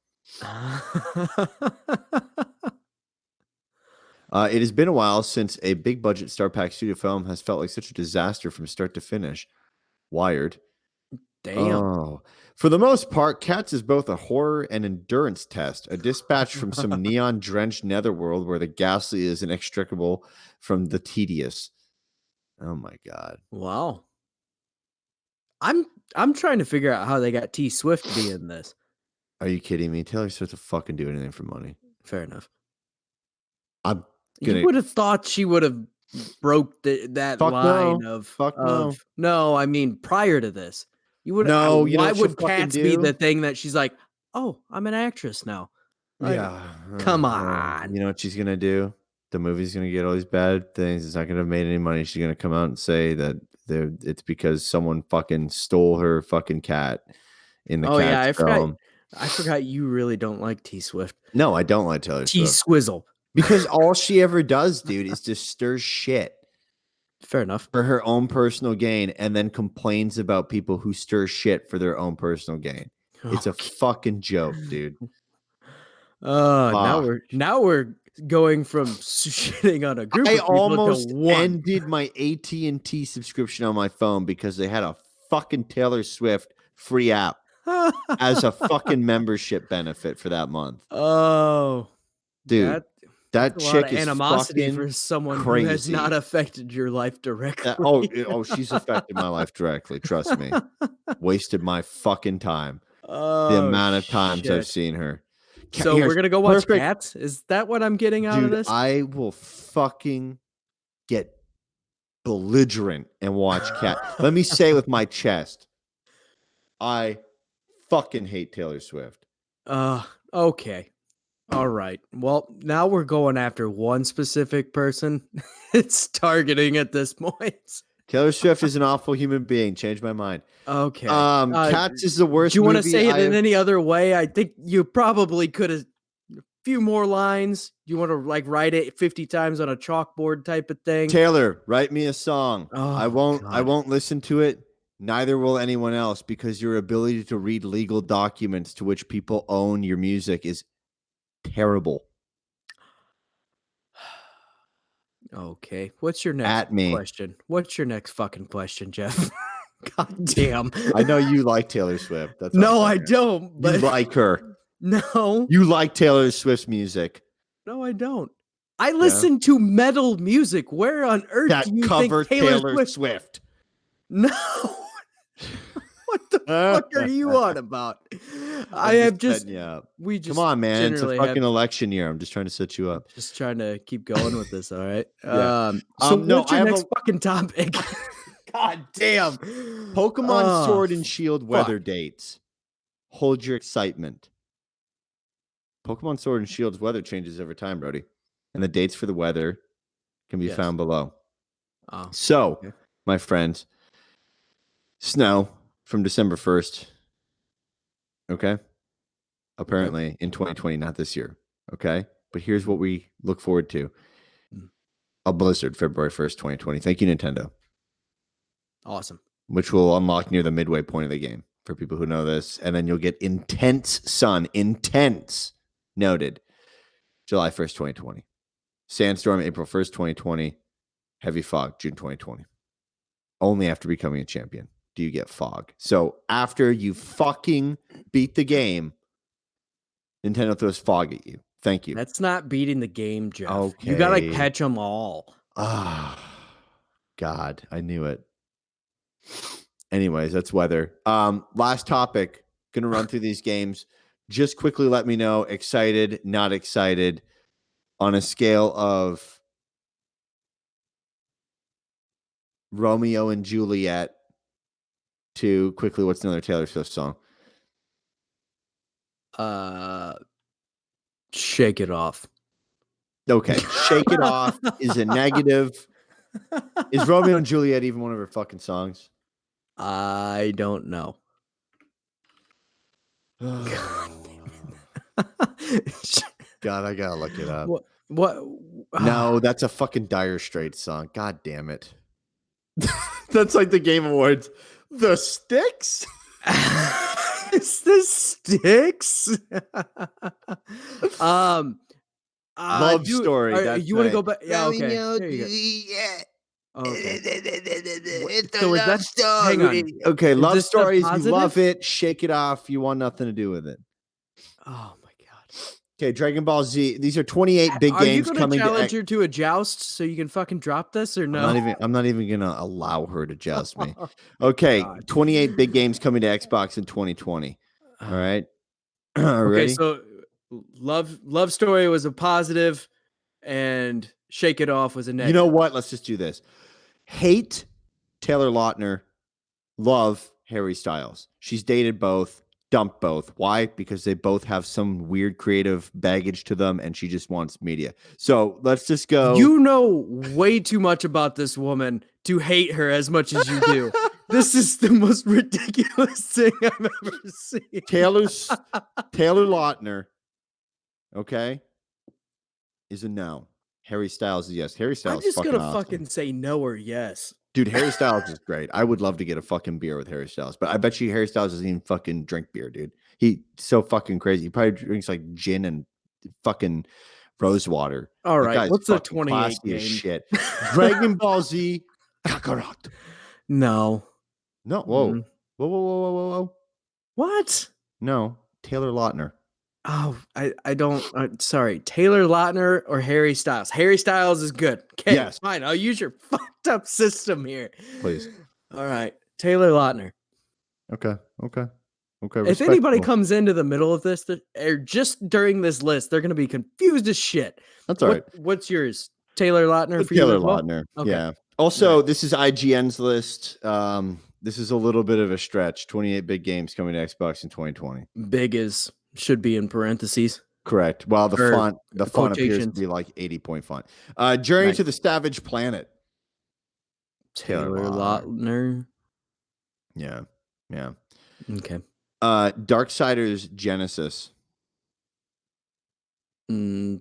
It has been a while since a big budget Star Pack studio film has felt like such a disaster from start to finish. Wired. Damn. Oh. For the most part, Cats is both a horror and endurance test, a dispatch from some neon-drenched netherworld where the ghastly is inextricable from the tedious. Oh my God. Wow. I'm trying to figure out how they got T Swift to be in this. Are you kidding me? Taylor Swift will fucking do anything for money. Fair enough. You would have thought she would have broke that line of no, I mean prior to this. You would no. Why would Cats be the thing that she's like, oh, I'm an actress now? Like, yeah, come on. You know what she's gonna do? The movie's gonna get all these bad things. It's not gonna have made any money. She's gonna come out and say that it's because someone fucking stole her fucking cat in the Cats film. I forgot you really don't like T Swift. No, I don't like Taylor Swift. T Swizzle. Because all she ever does, dude, is just stir shit. Fair enough. For her own personal gain, and then complains about people who stir shit for their own personal gain. It's a fucking joke, dude. Now we're going from shitting on a group of people almost to one. ended my AT&T subscription on my phone because they had a fucking Taylor Swift free app as a fucking membership benefit for that month. Oh, dude. That chick is animosity for someone crazy. Who has not affected your life directly. She's affected my life directly. Trust me. Wasted my fucking time. Oh, the amount of times I've seen her. So we're gonna go watch Cats? Is that what I'm getting out of this? I will fucking get belligerent and watch Cats. Let me say with my chest, I fucking hate Taylor Swift. Okay. All right. Well, now we're going after one specific person. It's targeting at this point. Taylor Swift is an awful human being. Changed my mind. Okay. Cats is the worst. Do you want to say it in any other way? I think you probably could have a few more lines. You want to write it 50 times on a chalkboard type of thing? Taylor, write me a song. Oh, I won't listen to it Neither will anyone else, because your ability to read legal documents to which people own your music is terrible. Okay. What's your next question? What's your next fucking question, Jeff? God damn. I know you like Taylor Swift. That's no, I don't. But you like her. No. You like Taylor Swift's music. No, I don't. I listen to metal music. Where on earth That do you cover think Taylor Taylor Swift? No. What the fuck are you on about? I have just we just come on, man. It's a generally fucking election year. I'm just trying to set you up. just trying to keep going with this, all right? Yeah. So No, what's your next fucking topic? God damn. Pokemon Sword and Shield weather dates. Hold your excitement. Pokemon Sword and Shield's weather changes over time, Brody. And the dates for the weather can be found below. So, my friends, snow from December 1st. Okay. Apparently in 2020, not this year. Okay. But here's what we look forward to. A blizzard, February 1st, 2020. Thank you, Nintendo. Awesome. Which will unlock near the midway point of the game for people who know this. And then you'll get intense sun. Intense. Noted. July 1st, 2020. Sandstorm, April 1st, 2020. Heavy fog, June 2020. Only after becoming a champion do you get fog. So after you fucking beat the game, Nintendo throws fog at you. Thank you. That's not beating the game, Jeff. Okay. You gotta catch them all. Ah, God, I knew it. Anyways, that's weather. Last topic. Gonna run through these games. Just quickly let me know, excited, not excited, on a scale of Romeo and Juliet to quickly, what's another Taylor Swift song? Shake It Off. Okay, Shake It Off is a negative. Is Romeo and Juliet even one of her fucking songs? I don't know. God, I gotta look it up. What? No, that's a fucking Dire Straits song. God damn it. That's like the Game Awards. The Sticks? It's the Sticks. Love Story. You want to go back? Yeah, okay. There you go. Okay. So is that story? Hang on. Okay, Love Stories. You positive? love it. Shake It Off. You want nothing to do with it. Oh my god. Okay, Dragon Ball Z. These are 28 big games coming. Are you going to challenge her to a joust so you can fucking drop this or no? I'm not even going to allow her to joust me. Okay, 28 big games coming to Xbox in 2020. All right. Okay, ready? So Love Story was a positive and Shake It Off was a negative. You know what? Let's just do this. Hate Taylor Lautner. Love Harry Styles. She's dated both. Dump both. Why? Because they both have some weird creative baggage to them, and she just wants media. So let's just go. You know way too much about this woman to hate her as much as you do. This is the most ridiculous thing I've ever seen. Taylor Lautner, okay, is a no. Harry Styles is yes. Harry Styles. I'm just gonna awesome. fucking say no or yes. Dude, Harry Styles is great. I would love to get a fucking beer with Harry Styles, but I bet you Harry Styles doesn't even fucking drink beer, dude. He's so fucking crazy. He probably drinks like gin and fucking rose water. All right, what's the 28 game? Shit. Dragon Ball Z Kakarot. No. Whoa. Whoa. What? No, Taylor Lautner. Oh, I don't. Sorry, Taylor Lautner or Harry Styles. Harry Styles is good. Okay, yes. Fine. I'll use your fucked up system here. Please. All right, Taylor Lautner. Okay. If anybody comes into the middle of this, or just during this list, they're going to be confused as shit. That's all right. What's yours? Taylor Lautner for Taylor you as well? Lautner. Okay. Yeah. Also, This is IGN's list. This is a little bit of a stretch. 28 big games coming to Xbox in 2020. Big should be in parentheses. Correct. Well, the font appears to be like 80-point font. Journey to the Savage Planet. Taylor Lautner. Yeah. Okay. Darksiders Genesis. It's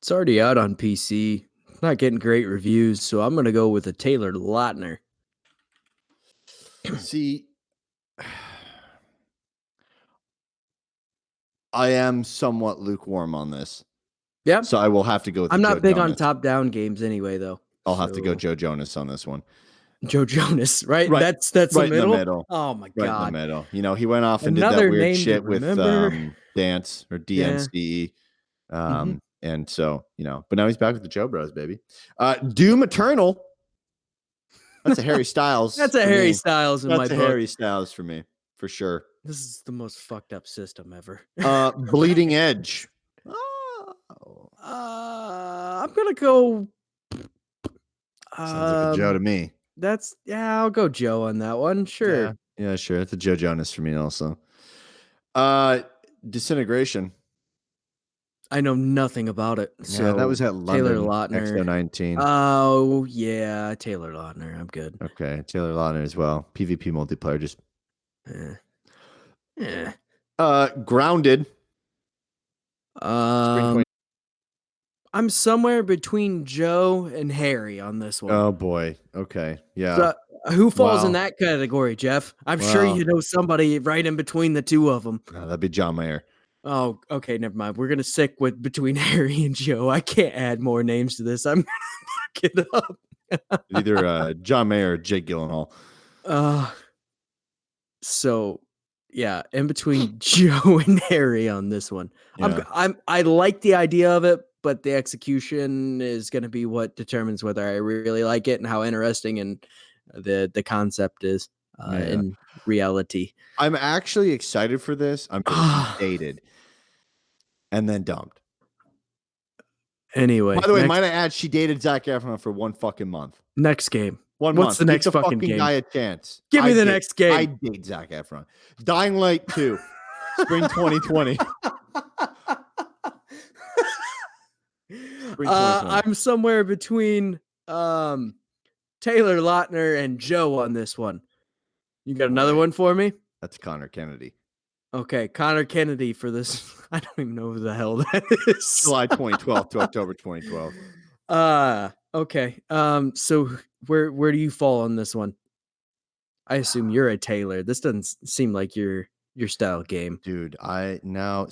already out on PC. Not getting great reviews, so I'm gonna go with a Taylor Lautner. See, I am somewhat lukewarm on this. Yeah. So I will have to go with I'm not Joe big Jonas. on top-down games anyway, though. I'll have to go Joe Jonas on this one. Joe Jonas, right? Right. That's Right the in middle? the middle. Oh my Right in the god. middle. You know, he went off and did that Another weird name to shit with remember. Dance or Yeah. DNC. Mhm. And so, you know, but now he's back with the Joe Bros, baby. Doom Eternal. That's a Harry Styles. That's a for Harry me. Styles in my That's a book. Harry Styles for me, for sure. This is the most fucked up system ever. Bleeding Edge. Oh. I'm gonna go. Sounds like a Joe to me. I'll go Joe on that one. Sure. Yeah, sure. It's a Joe Jonas for me also. Disintegration. I know nothing about it. So Yeah, that was at Taylor London Lautner. XO19. Oh yeah, Taylor Lautner. I'm good. Okay, Taylor Lautner as well. PvP multiplayer, just Grounded. I'm somewhere between Joe and Harry on this one. Oh boy. Okay. Yeah. So, who falls in that category, Jeff? I'm sure you know somebody right in between the two of them. That'd be John Mayer. Oh, okay, never mind. We're gonna stick with between Harry and Joe. I can't add more names to this. I'm gonna look it up. Either John Mayer or Jake Gyllenhaal. So yeah, in between Joe and Harry on this one. Yeah. I like the idea of it, but the execution is going to be what determines whether I really like it and how interesting and the concept is in reality. I'm actually excited for this. I'm dated and then dumped. Anyway, by the way, might I add, she dated Zac Efron for one fucking month. Next game. What's month. the next fucking game? Guy a chance. Give me the next game. I date Zac Efron. Dying Light 2, spring 2020. I'm somewhere between Taylor Lautner and Joe on this one. You got another one for me? That's Connor Kennedy. Okay, Connor Kennedy for this. I don't even know who the hell that is. July 2012 to October 2012. Okay. So where do you fall on this one? I assume you're a Taylor. This doesn't seem like your style game. Dude, I'm not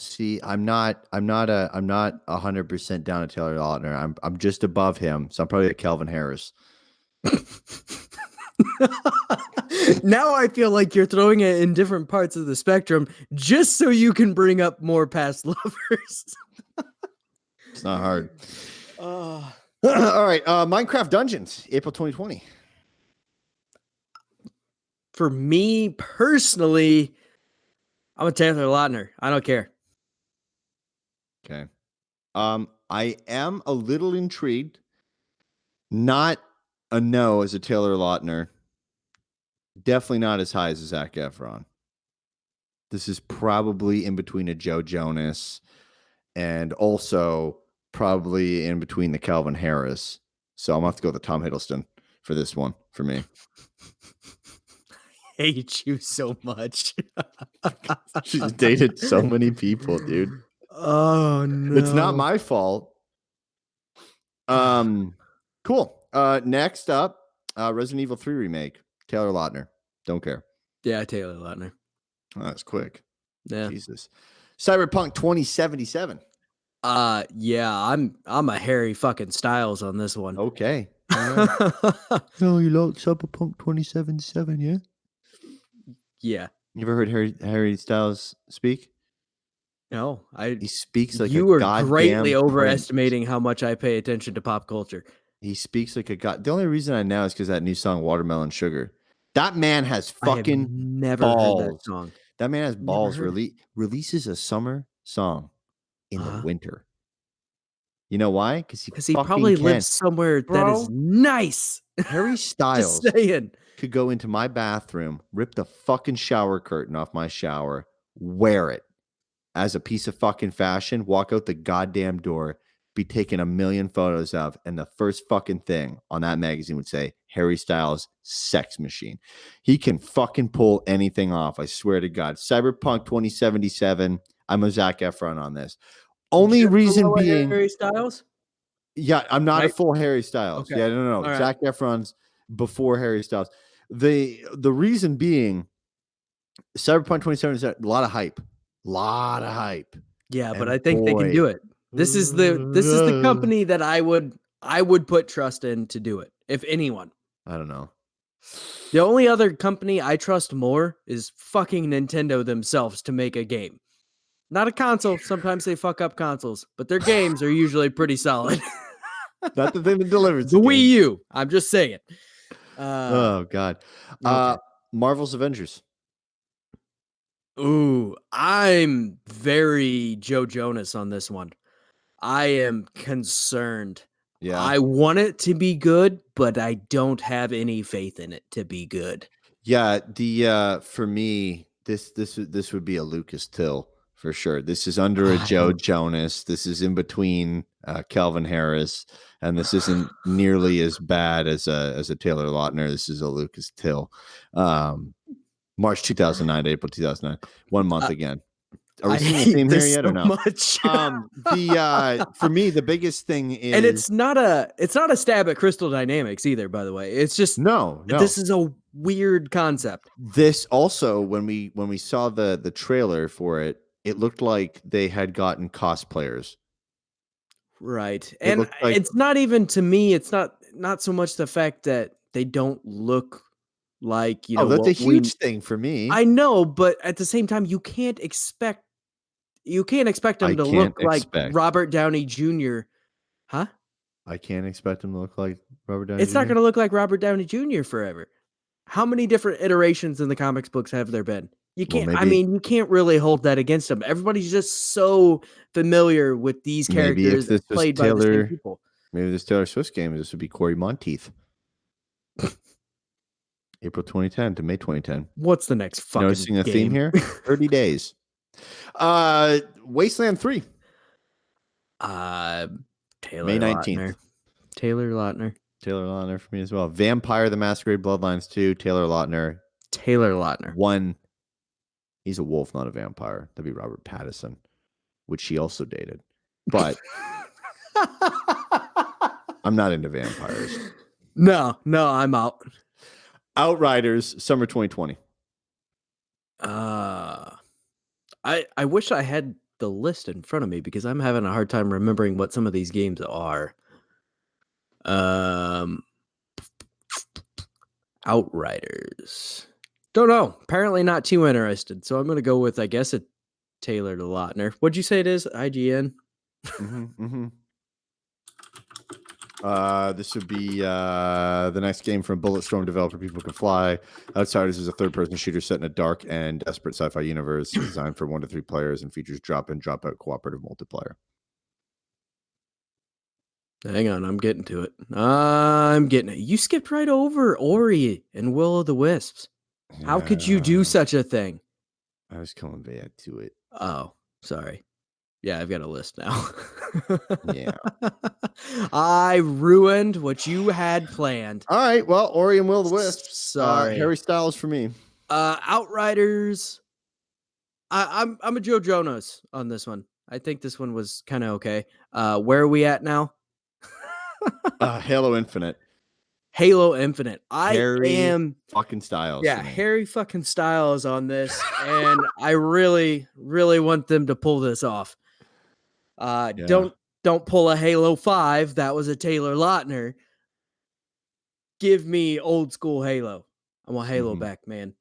100% down to Taylor Lautner. I'm just above him. So I'm probably a Calvin Harris. Now I feel like you're throwing it in different parts of the spectrum just so you can bring up more past lovers. It's not hard. All right. Minecraft Dungeons, April 2020. For me personally, I'm a Taylor Lautner. I don't care. Okay. I am a little intrigued. Not a no as a Taylor Lautner. Definitely not as high as a Zac Efron. This is probably in between a Joe Jonas and also probably in between the Calvin Harris. So I'm going to have to go with the Tom Hiddleston for this one for me. I hate you so much. She's dated so many people, dude. Oh, no. It's not my fault. Cool. Next up, Resident Evil 3 remake. Taylor Lautner. Don't care. Yeah, Taylor Lautner. Oh, that's quick. Yeah. Jesus. Cyberpunk 2077. Yeah, I'm a Harry fucking Styles on this one. Okay. Right. Oh, you like Cyberpunk 2077, yeah? Yeah. You ever heard Harry Styles speak? No, he speaks like you a are goddamn greatly prince. overestimating how much I pay attention to pop culture. He speaks like a god. The only reason I know is because that new song, Watermelon Sugar. That man has fucking never balls. heard that song. That man has balls. Releases a summer song in the winter. You know why? Because he probably lives somewhere that is nice. Harry Styles Just saying. Could go into my bathroom, rip the fucking shower curtain off my shower, wear it as a piece of fucking fashion, walk out the goddamn door, be taking 1 million photos of, and the first fucking thing on that magazine would say Harry Styles sex machine. He can fucking pull anything off. I swear to God. Cyberpunk 2077. I'm a Zac Efron on this. Only reason being Harry Styles. Yeah, I'm not a full Harry Styles. Okay. Yeah, no. Right. Zac Efron's before Harry Styles. The reason being, Cyberpunk 2077 is a lot of hype. Yeah, but And I think they can do it. This is the company that I would put trust in to do it, if anyone. I don't know. The only other company I trust more is fucking Nintendo themselves to make a game. Not a console. Sometimes they fuck up consoles, but their games are usually pretty solid. Not the thing that delivers the Wii U. I'm just saying. Oh God. Okay. Marvel's Avengers. Ooh, I'm very Joe Jonas on this one. I am concerned. Yeah. I want it to be good, but I don't have any faith in it to be good. Yeah, the for me, this would be a Lucas Till for sure. This is under a Joe Jonas. This is in between Calvin Harris, and this isn't nearly as bad as a Taylor Lautner. This is a Lucas Till. March 2009 to April 2009. 1 month again. Are we seeing a theme here yet or no? Much. For me, the biggest thing is, and it's not a stab at Crystal Dynamics either, by the way. It's just no. This is a weird concept. This also, when we saw the trailer for it, it looked like they had gotten cosplayers. Right. And it's not even, to me, it's not so much the fact that they don't look like, that's a huge thing for me. I know, but at the same time, you can't expect them to look like Robert Downey Jr. Huh? I can't expect him to look like Robert Downey Jr. It's not going to look like Robert Downey Jr. forever. How many different iterations in the comics books have there been? You can't. You can't really hold that against them. Everybody's just so familiar with these characters played by the same people. Maybe this Taylor Swift game, this would be Corey Monteith. April 2010 to May 2010. What's the next fucking Noticing a game? theme here? 30 days. Wasteland 3. Taylor May 19th. Lautner. Taylor Lautner. Taylor Lautner for me as well. Vampire the Masquerade Bloodlines 2. Taylor Lautner. Taylor Lautner. 1. He's a wolf, not a vampire. That'd be Robert Pattinson, which she also dated. But I'm not into vampires. No, I'm out. Outriders, summer 2020. I wish I had the list in front of me because I'm having a hard time remembering what some of these games are. Outriders. Don't know. Apparently not too interested. So I'm going to go with, I guess, a Taylor Lautner. What'd you say it is? IGN? This would be the next game from Bulletstorm developer People Can Fly. Outsiders is a third-person shooter set in a dark and desperate sci-fi universe designed for 1 to 3 players and features drop-in, drop-out cooperative multiplayer. Hang on, I'm getting to it. You skipped right over Ori and Will of the Wisps. Yeah. How could you do such a thing? I was coming back to it. Oh, sorry. Yeah, I've got a list now. Yeah. I ruined what you had planned. All right. Well, Ori and Will of the Wisps. Sorry. Harry Styles for me. Outriders. I'm a Joe Jonas on this one. I think this one was kind of okay. Where are we at now? Halo Infinite. Halo Infinite. Harry fucking Styles. Yeah, Harry fucking Styles on this, and I really, really want them to pull this off. Don't pull a Halo 5. That was a Taylor Lautner. Give me old school Halo. I want Halo back, man.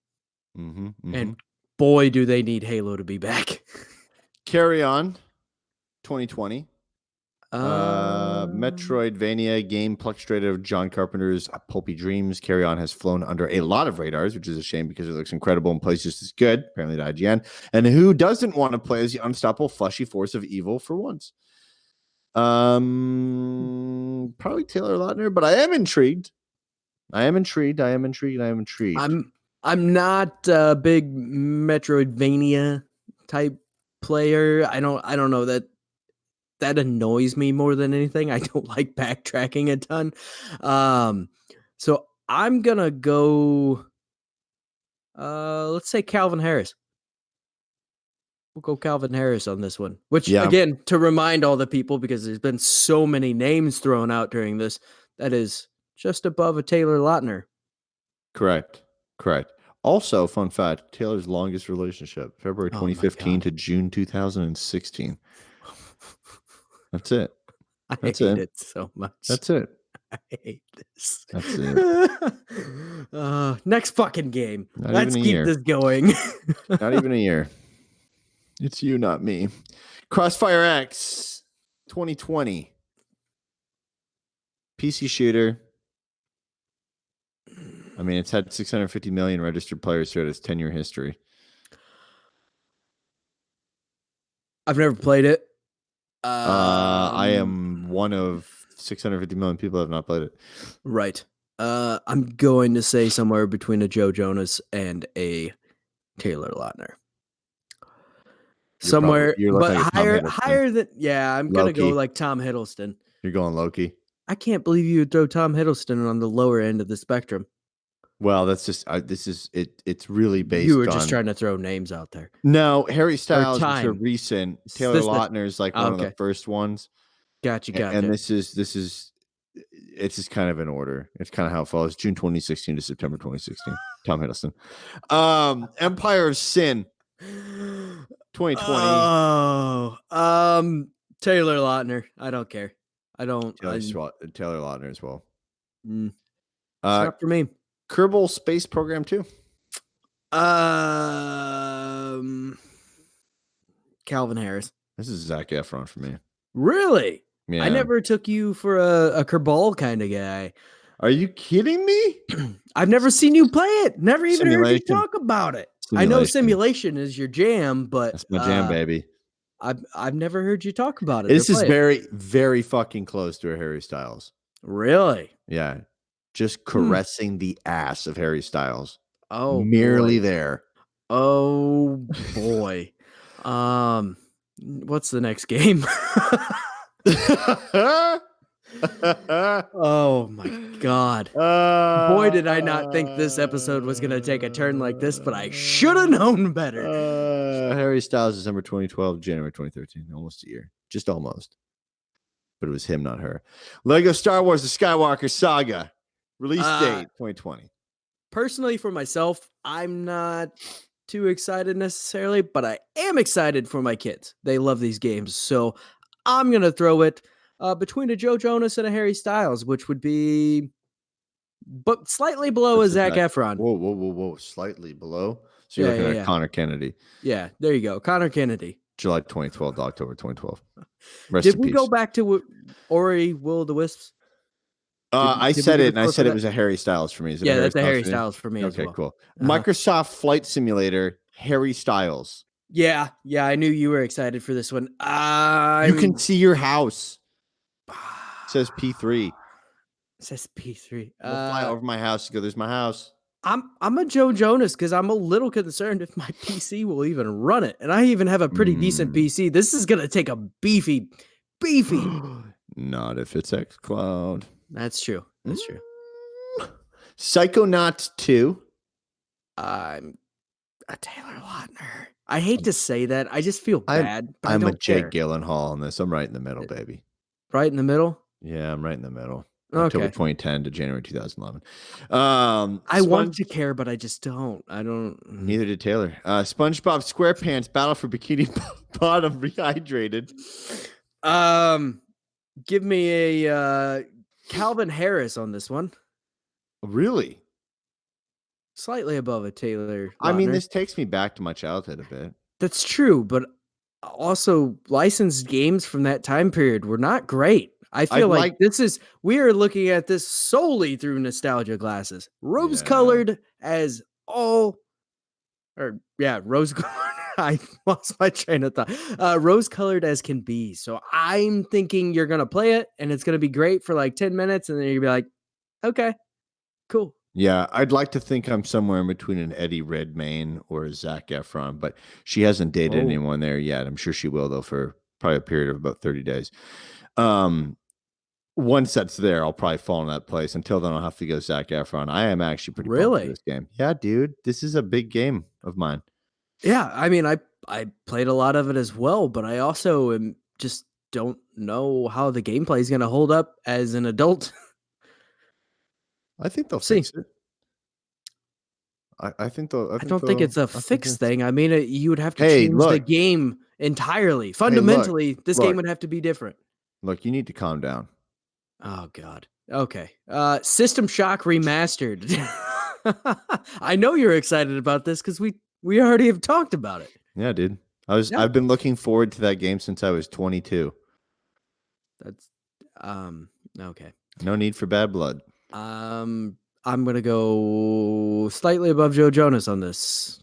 And boy, do they need Halo to be back. Carry On 2020. Metroidvania game pluckstrated of John Carpenter's Pulpy Dreams. Carry On has flown under a lot of radars, which is a shame because it looks incredible and plays just as good, apparently to IGN. And who doesn't want to play as the unstoppable fleshy force of evil for once? Probably Taylor Lautner, but I am intrigued. I'm not a big Metroidvania type player. I don't know that annoys me more than anything. I don't like backtracking a ton. So I'm gonna go let's say Calvin Harris. We'll go Calvin Harris on this one. Which again, to remind all the people, because there's been so many names thrown out during this, that is just above a Taylor Lautner. Correct. Also, fun fact: Taylor's longest relationship, February Oh my 2015 God. to June 2016. That's it. I That's hate it. it so much. That's it. I hate this. That's it. Next fucking game. Not Let's even a keep year. this going. Not even a year. It's you, not me. Crossfire X 2020. PC shooter. I mean, it's had 650 million registered players throughout its 10-year history. I've never played it. I am one of 650 million people that have not played it. Right. I'm going to say somewhere between a Joe Jonas and a Taylor Lautner. Somewhere, but like higher than, I'm going to go Low-key. like Tom Hiddleston. You're going Loki. I can't believe you would throw Tom Hiddleston on the lower end of the spectrum. Well, that's just this is it. It's really based. You were just trying to throw names out there. No, Harry Styles is a time. recent. Taylor Lautner is like one of the first ones. Gotcha. And this is it's just kind of in order. It's kind of how it follows. June 2016 to September 2016. Tom Hiddleston. Empire of Sin 2020. Oh, Taylor Lautner. I don't care. I don't. Taylor Lautner as well. It's not for me. Kerbal Space Program 2. Calvin Harris. This is Zac Efron for me. Really? Yeah. I never took you for a Kerbal kind of guy. Are you kidding me? I've never seen you play it. Never even heard you talk about it. I know simulation is your jam, but that's my jam, baby. I've never heard you talk about it. This is very, very fucking close to a Harry Styles. Really? Yeah. Just caressing the ass of Harry Styles. Oh, merely there. Oh boy. What's the next game? Oh my God. Boy, did I not think this episode was going to take a turn like this, but I should have known better. Harry Styles, December 2012, January 2013. Almost a year. Just almost. But it was him, not her. Lego Star Wars The Skywalker Saga. Release date 2020. Personally, for myself, I'm not too excited necessarily, but I am excited for my kids. They love these games. So I'm going to throw it between a Joe Jonas and a Harry Styles, which would be but slightly below a Zac Efron. Whoa. Slightly below? So you're looking at Connor Kennedy. Yeah, there you go. Connor Kennedy. July 2012 to October 2012. Did we go back to Ori Will of the Wisps? I said it, and I said it was a Harry Styles for me. That's a Harry Styles for me as well. Okay, cool. Microsoft Flight Simulator, Harry Styles. Yeah, I knew you were excited for this one. You can see your house. It says P3. It says P3. Fly over my house. You go, there's my house. I'm a Joe Jonas because I'm a little concerned if my PC will even run it. And I even have a pretty decent PC. This is going to take a beefy. Not if it's xCloud. That's true. Psychonauts 2. I'm a Taylor Lautner. I hate to say that. I just feel bad. But I'm a Jake Gyllenhaal on this. I'm right in the middle, baby. Right in the middle? Yeah, I'm right in the middle. Okay. October 2010 to January 2011. I want to care, but I just don't. I don't. Neither did Taylor. SpongeBob SquarePants Battle for Bikini Bottom Rehydrated. Give me a Calvin Harris on this one. Really? Slightly above a Taylor Lautner. I mean, this takes me back to my childhood a bit. That's true, but also licensed games from that time period were not great. I feel like we are looking at this solely through nostalgia glasses. Rose-colored as all, rose-colored. I lost my train of thought. Rose-colored as can be. So I'm thinking you're going to play it and it's going to be great for like 10 minutes. And then you're going to be like, okay, cool. Yeah, I'd like to think I'm somewhere in between an Eddie Redmayne or a Zac Efron, but she hasn't dated anyone there yet. I'm sure she will, though, for probably a period of about 30 days. Once that's there, I'll probably fall in that place. Until then, I'll have to go Zac Efron. I am actually pretty pumped for this game. Yeah, dude, this is a big game of mine. Yeah, I mean, I played a lot of it as well, but I also just don't know how the gameplay is going to hold up as an adult. I think they'll fix it. I think I don't think it's a fixed thing. I mean, you would have to Hey, change the look. game entirely. Fundamentally, this game look. would have to be different. Look, you need to calm down. Oh God. Okay. System Shock Remastered. I know you're excited about this because we already have talked about it. Yeah, dude. Yeah. I've been looking forward to that game since I was 22. That's okay. No need for bad blood. I'm gonna go slightly above Joe Jonas on this.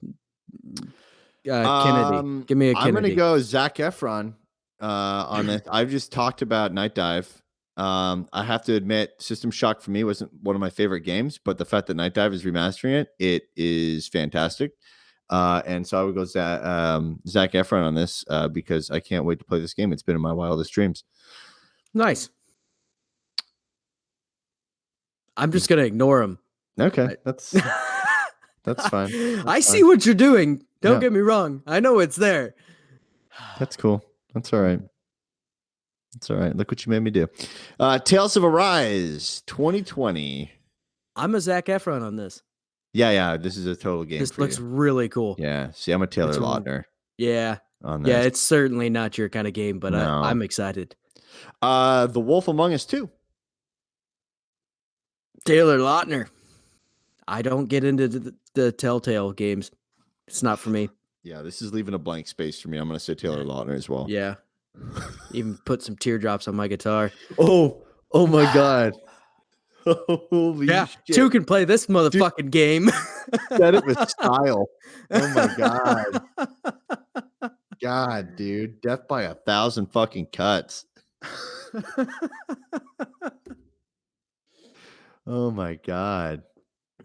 Kennedy, give me a Kennedy. I'm gonna go Zac Efron on this. I've just talked about Night Dive. I have to admit, System Shock for me wasn't one of my favorite games, but the fact that Night Dive is remastering it is fantastic. And so I would go Zac Efron on this because I can't wait to play this game. It's been in my wildest dreams. Nice. I'm just gonna ignore him. Okay, that's fine. I see what you're doing. Don't get me wrong. I know it's there. That's cool. That's all right. That's all right. Look what you made me do. Tales of Arise 2020. I'm a Zac Efron on this. Yeah. This is a total game. This looks really cool. Yeah. See, I'm a Taylor Lautner. Yeah. On this. Yeah, it's certainly not your kind of game, but no. I'm excited. The Wolf Among Us 2. Taylor Lautner. I don't get into the Telltale games. It's not for me. Yeah, this is leaving a blank space for me. I'm going to say Taylor Lautner as well. Yeah. Even put some teardrops on my guitar. Oh my God. Holy shit. 2 can play this motherfucking game. Said it with style. Oh my God. God, dude. Death by 1,000 fucking cuts. Oh my God.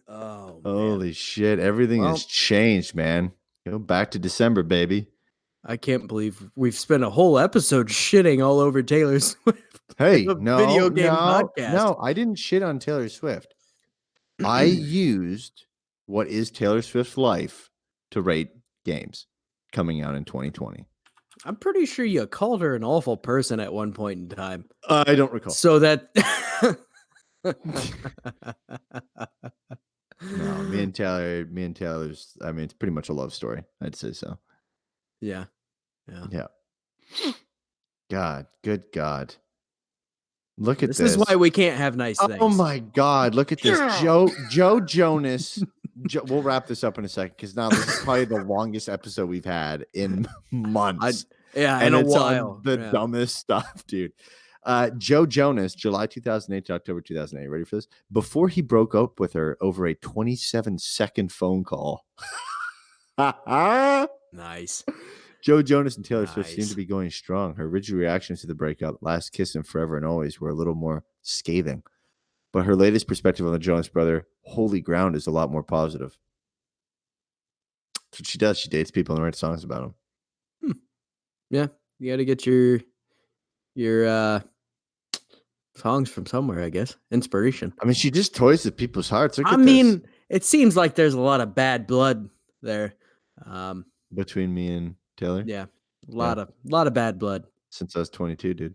Oh, holy shit. Everything has changed, man. Go back to December, baby. I can't believe we've spent a whole episode shitting all over Taylor Swift. Hey, video game podcast. No, I didn't shit on Taylor Swift. I used what is Taylor Swift's life to rate games coming out in 2020. I'm pretty sure you called her an awful person at one point in time. I don't recall. So that no, me and Taylor's, I mean, it's pretty much a love story. I'd say so. Yeah. God, good God. Look at this. This is why we can't have nice things. Oh my God, look at this. Joe Jonas. We'll wrap this up in a second because now this is probably the longest episode we've had in months. In a while. The dumbest stuff, dude. Joe Jonas, July 2008 to October 2008. Ready for this? Before he broke up with her over a 27-second phone call. Nice. Joe Jonas and Taylor Swift seem to be going strong. Her original reactions to the breakup, Last Kiss and Forever and Always, were a little more scathing. But her latest perspective on the Jonas brother, Holy Ground, is a lot more positive. That's what she does. She dates people and writes songs about them. Yeah. You got to get your songs from somewhere, I guess. Inspiration. I mean, she just toys with people's hearts. It seems like there's a lot of bad blood there. Between me and Taylor? Yeah. A lot of bad blood. Since I was 22, dude.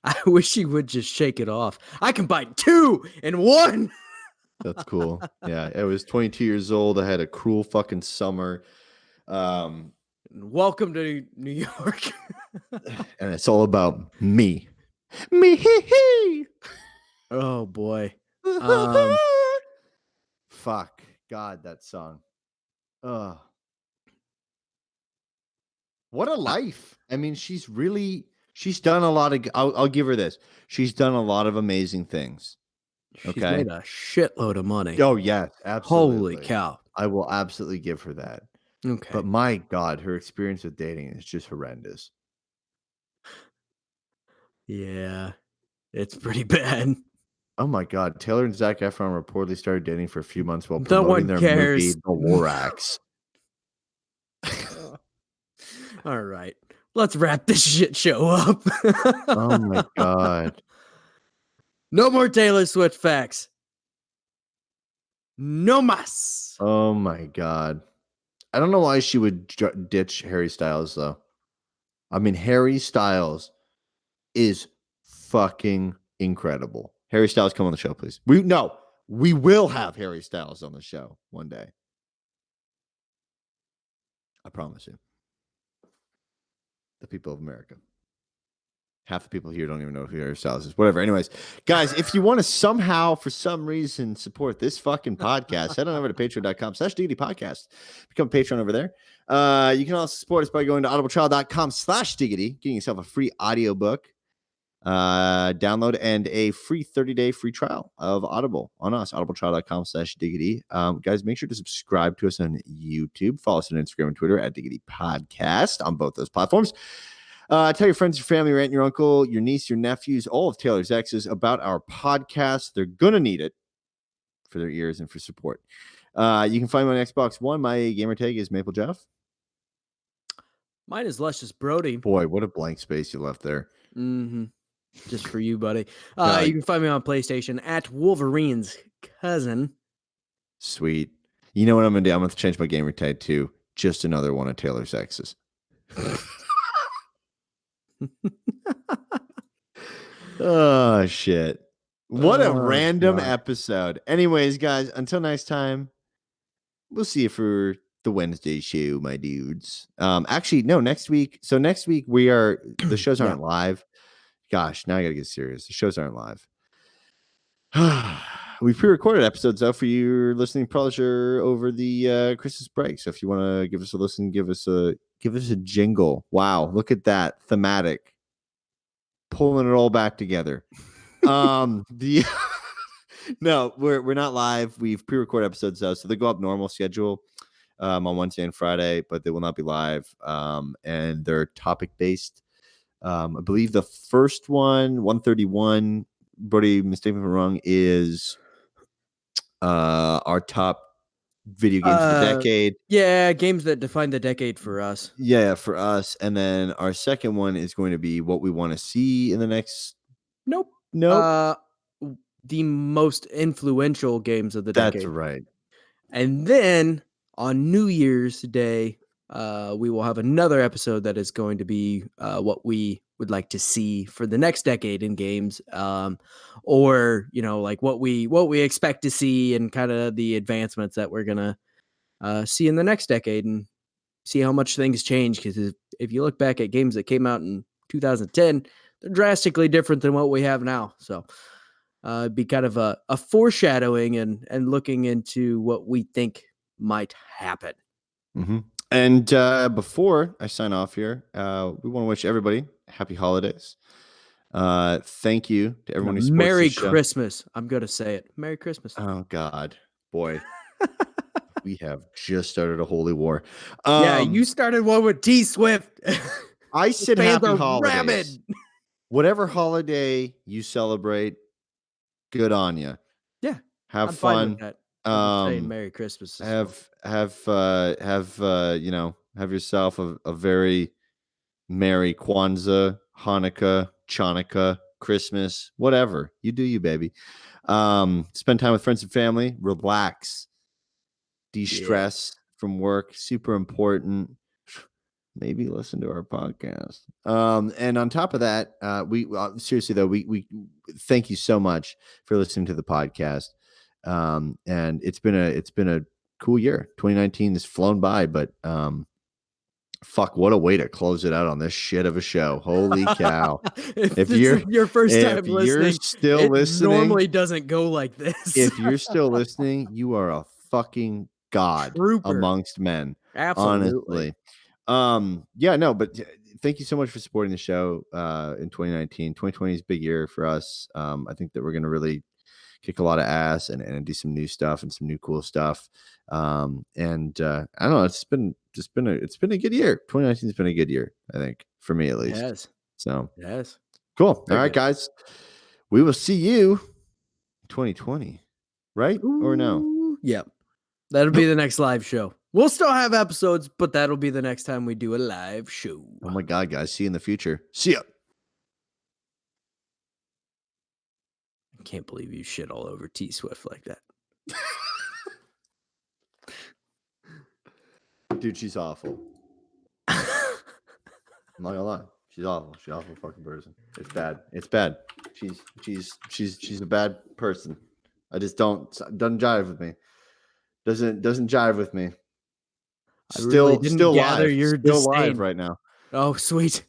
I wish he would just shake it off. I can buy 2 in 1. That's cool. Yeah. I was 22 years old. I had a cruel fucking summer. Welcome to New York. And it's all about me. Me. Oh boy. Fuck. God, that song. What a life. I mean, she's done a lot of, I'll give her this. She's done a lot of amazing things. She's made a shitload of money. Oh, yes, absolutely. Holy cow. I will absolutely give her that. Okay. But my God, her experience with dating is just horrendous. Yeah, it's pretty bad. Oh my God, Taylor and Zac Efron reportedly started dating for a few months while promoting their movie, The Lorax. All right, let's wrap this shit show up. Oh my God. No more Taylor Swift facts. No mas. Oh my God. I don't know why she would ditch Harry Styles, though. I mean, Harry Styles is fucking incredible. Harry Styles, come on the show, please. No, We will have Harry Styles on the show one day. I promise you. The people of America. Half the people here don't even know who Harry Styles is. Whatever. Anyways, guys, if you want to somehow, for some reason, support this fucking podcast, head on over to patreon.com/Diggity Podcast. Become a patron over there. You can also support us by going to audibletrial.com/Diggity, getting yourself a free audiobook download and a free 30-day free trial of Audible on us, audibletrial.com/Diggity. Guys, make sure to subscribe to us on YouTube. Follow us on Instagram and Twitter at Diggity Podcast on both those platforms. Tell your friends, your family, your aunt, your uncle, your niece, your nephews, all of Taylor's exes about our podcast. They're going to need it for their ears and for support. You can find me on Xbox One. My gamer tag is Maple Jeff. Mine is Luscious Brody. Boy, what a blank space you left there. Mm-hmm. Just for you, buddy. You can find me on PlayStation at Wolverine's Cousin. Sweet. You know what I'm going to do? I'm going to change my gamer tag to just another one of Taylor's exes. Oh, shit. What a random episode. Anyways, guys, until next time, we'll see you for the Wednesday show, my dudes. Actually, no, next week. So next week the shows aren't live. Gosh, now I got to get serious. The shows aren't live. We pre-recorded episodes though for your listening pleasure over the Christmas break. So if you want to give us a listen, give us a jingle. Wow, look at that thematic, pulling it all back together. No, we're not live. We've pre-recorded episodes though, so they go up normal schedule on Wednesday and Friday, but they will not be live. And they're topic based. I believe the first one, 131. Brody, mistake me if I'm wrong, is our top video games of the decade. Yeah, games that define the decade for us. Yeah, for us. And then our second one is going to be what we want to see in the next. Nope. The most influential games of the decade. That's right. And then on New Year's Day, we will have another episode that is going to be what we would like to see for the next decade in games, or like what we expect to see and kind of the advancements that we're gonna see in the next decade and see how much things change. Because if you look back at games that came out in 2010, they're drastically different than what we have now. So it'd be kind of a foreshadowing and looking into what we think might happen. Mm-hmm. And before I sign off here, we want to wish everybody happy holidays. Thank you to everyone who supports Merry the show. Christmas. I'm going to say it. Merry Christmas. Oh, God. Boy. We have just started a holy war. Yeah, you started one with T Swift. I said happy holidays. Rabid. Whatever holiday you celebrate, good on you. Yeah. Have I'm fun. Fine with that. Saying Merry Christmas. Have yourself a very Merry Kwanzaa, Hanukkah, Chanukah, Christmas, whatever. You do you, baby. Spend time with friends and family. Relax. De-stress from work. Super important. Maybe listen to our podcast. And on top of that, we seriously though, we thank you so much for listening to the podcast. And it's been a cool year. 2019 has flown by, but fuck, what a way to close it out on this shit of a show. Holy cow. if you're your first time listening, you're still listening, normally doesn't go like this. If you're still listening, you are a fucking god amongst men. Absolutely. Honestly. Yeah, no, but thank you so much for supporting the show in 2019. 2020 is a big year for us. I think that we're going to really kick a lot of ass and do some new stuff and some new cool stuff. I don't know. It's been a good year. 2019 has been a good year, I think, for me at least. Yes. So yes. Cool. All right, guys. We will see you in 2020. Right? Or no? Yep. That'll be the next live show. We'll still have episodes, but that'll be the next time we do a live show. Oh my God, guys. See you in the future. See ya. I can't believe you shit all over T Swift like that. Dude, she's awful. I'm not gonna lie. She's awful. She's an awful fucking person. It's bad. It's bad. She's a bad person. I just doesn't jive with me. Doesn't jive with me. I really didn't Still gather live. your Still live disdain. right now. Oh, sweet.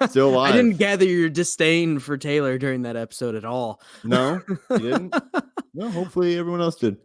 Still I live. didn't gather your disdain for Taylor during that episode at all. No, you didn't? Well, hopefully everyone else did.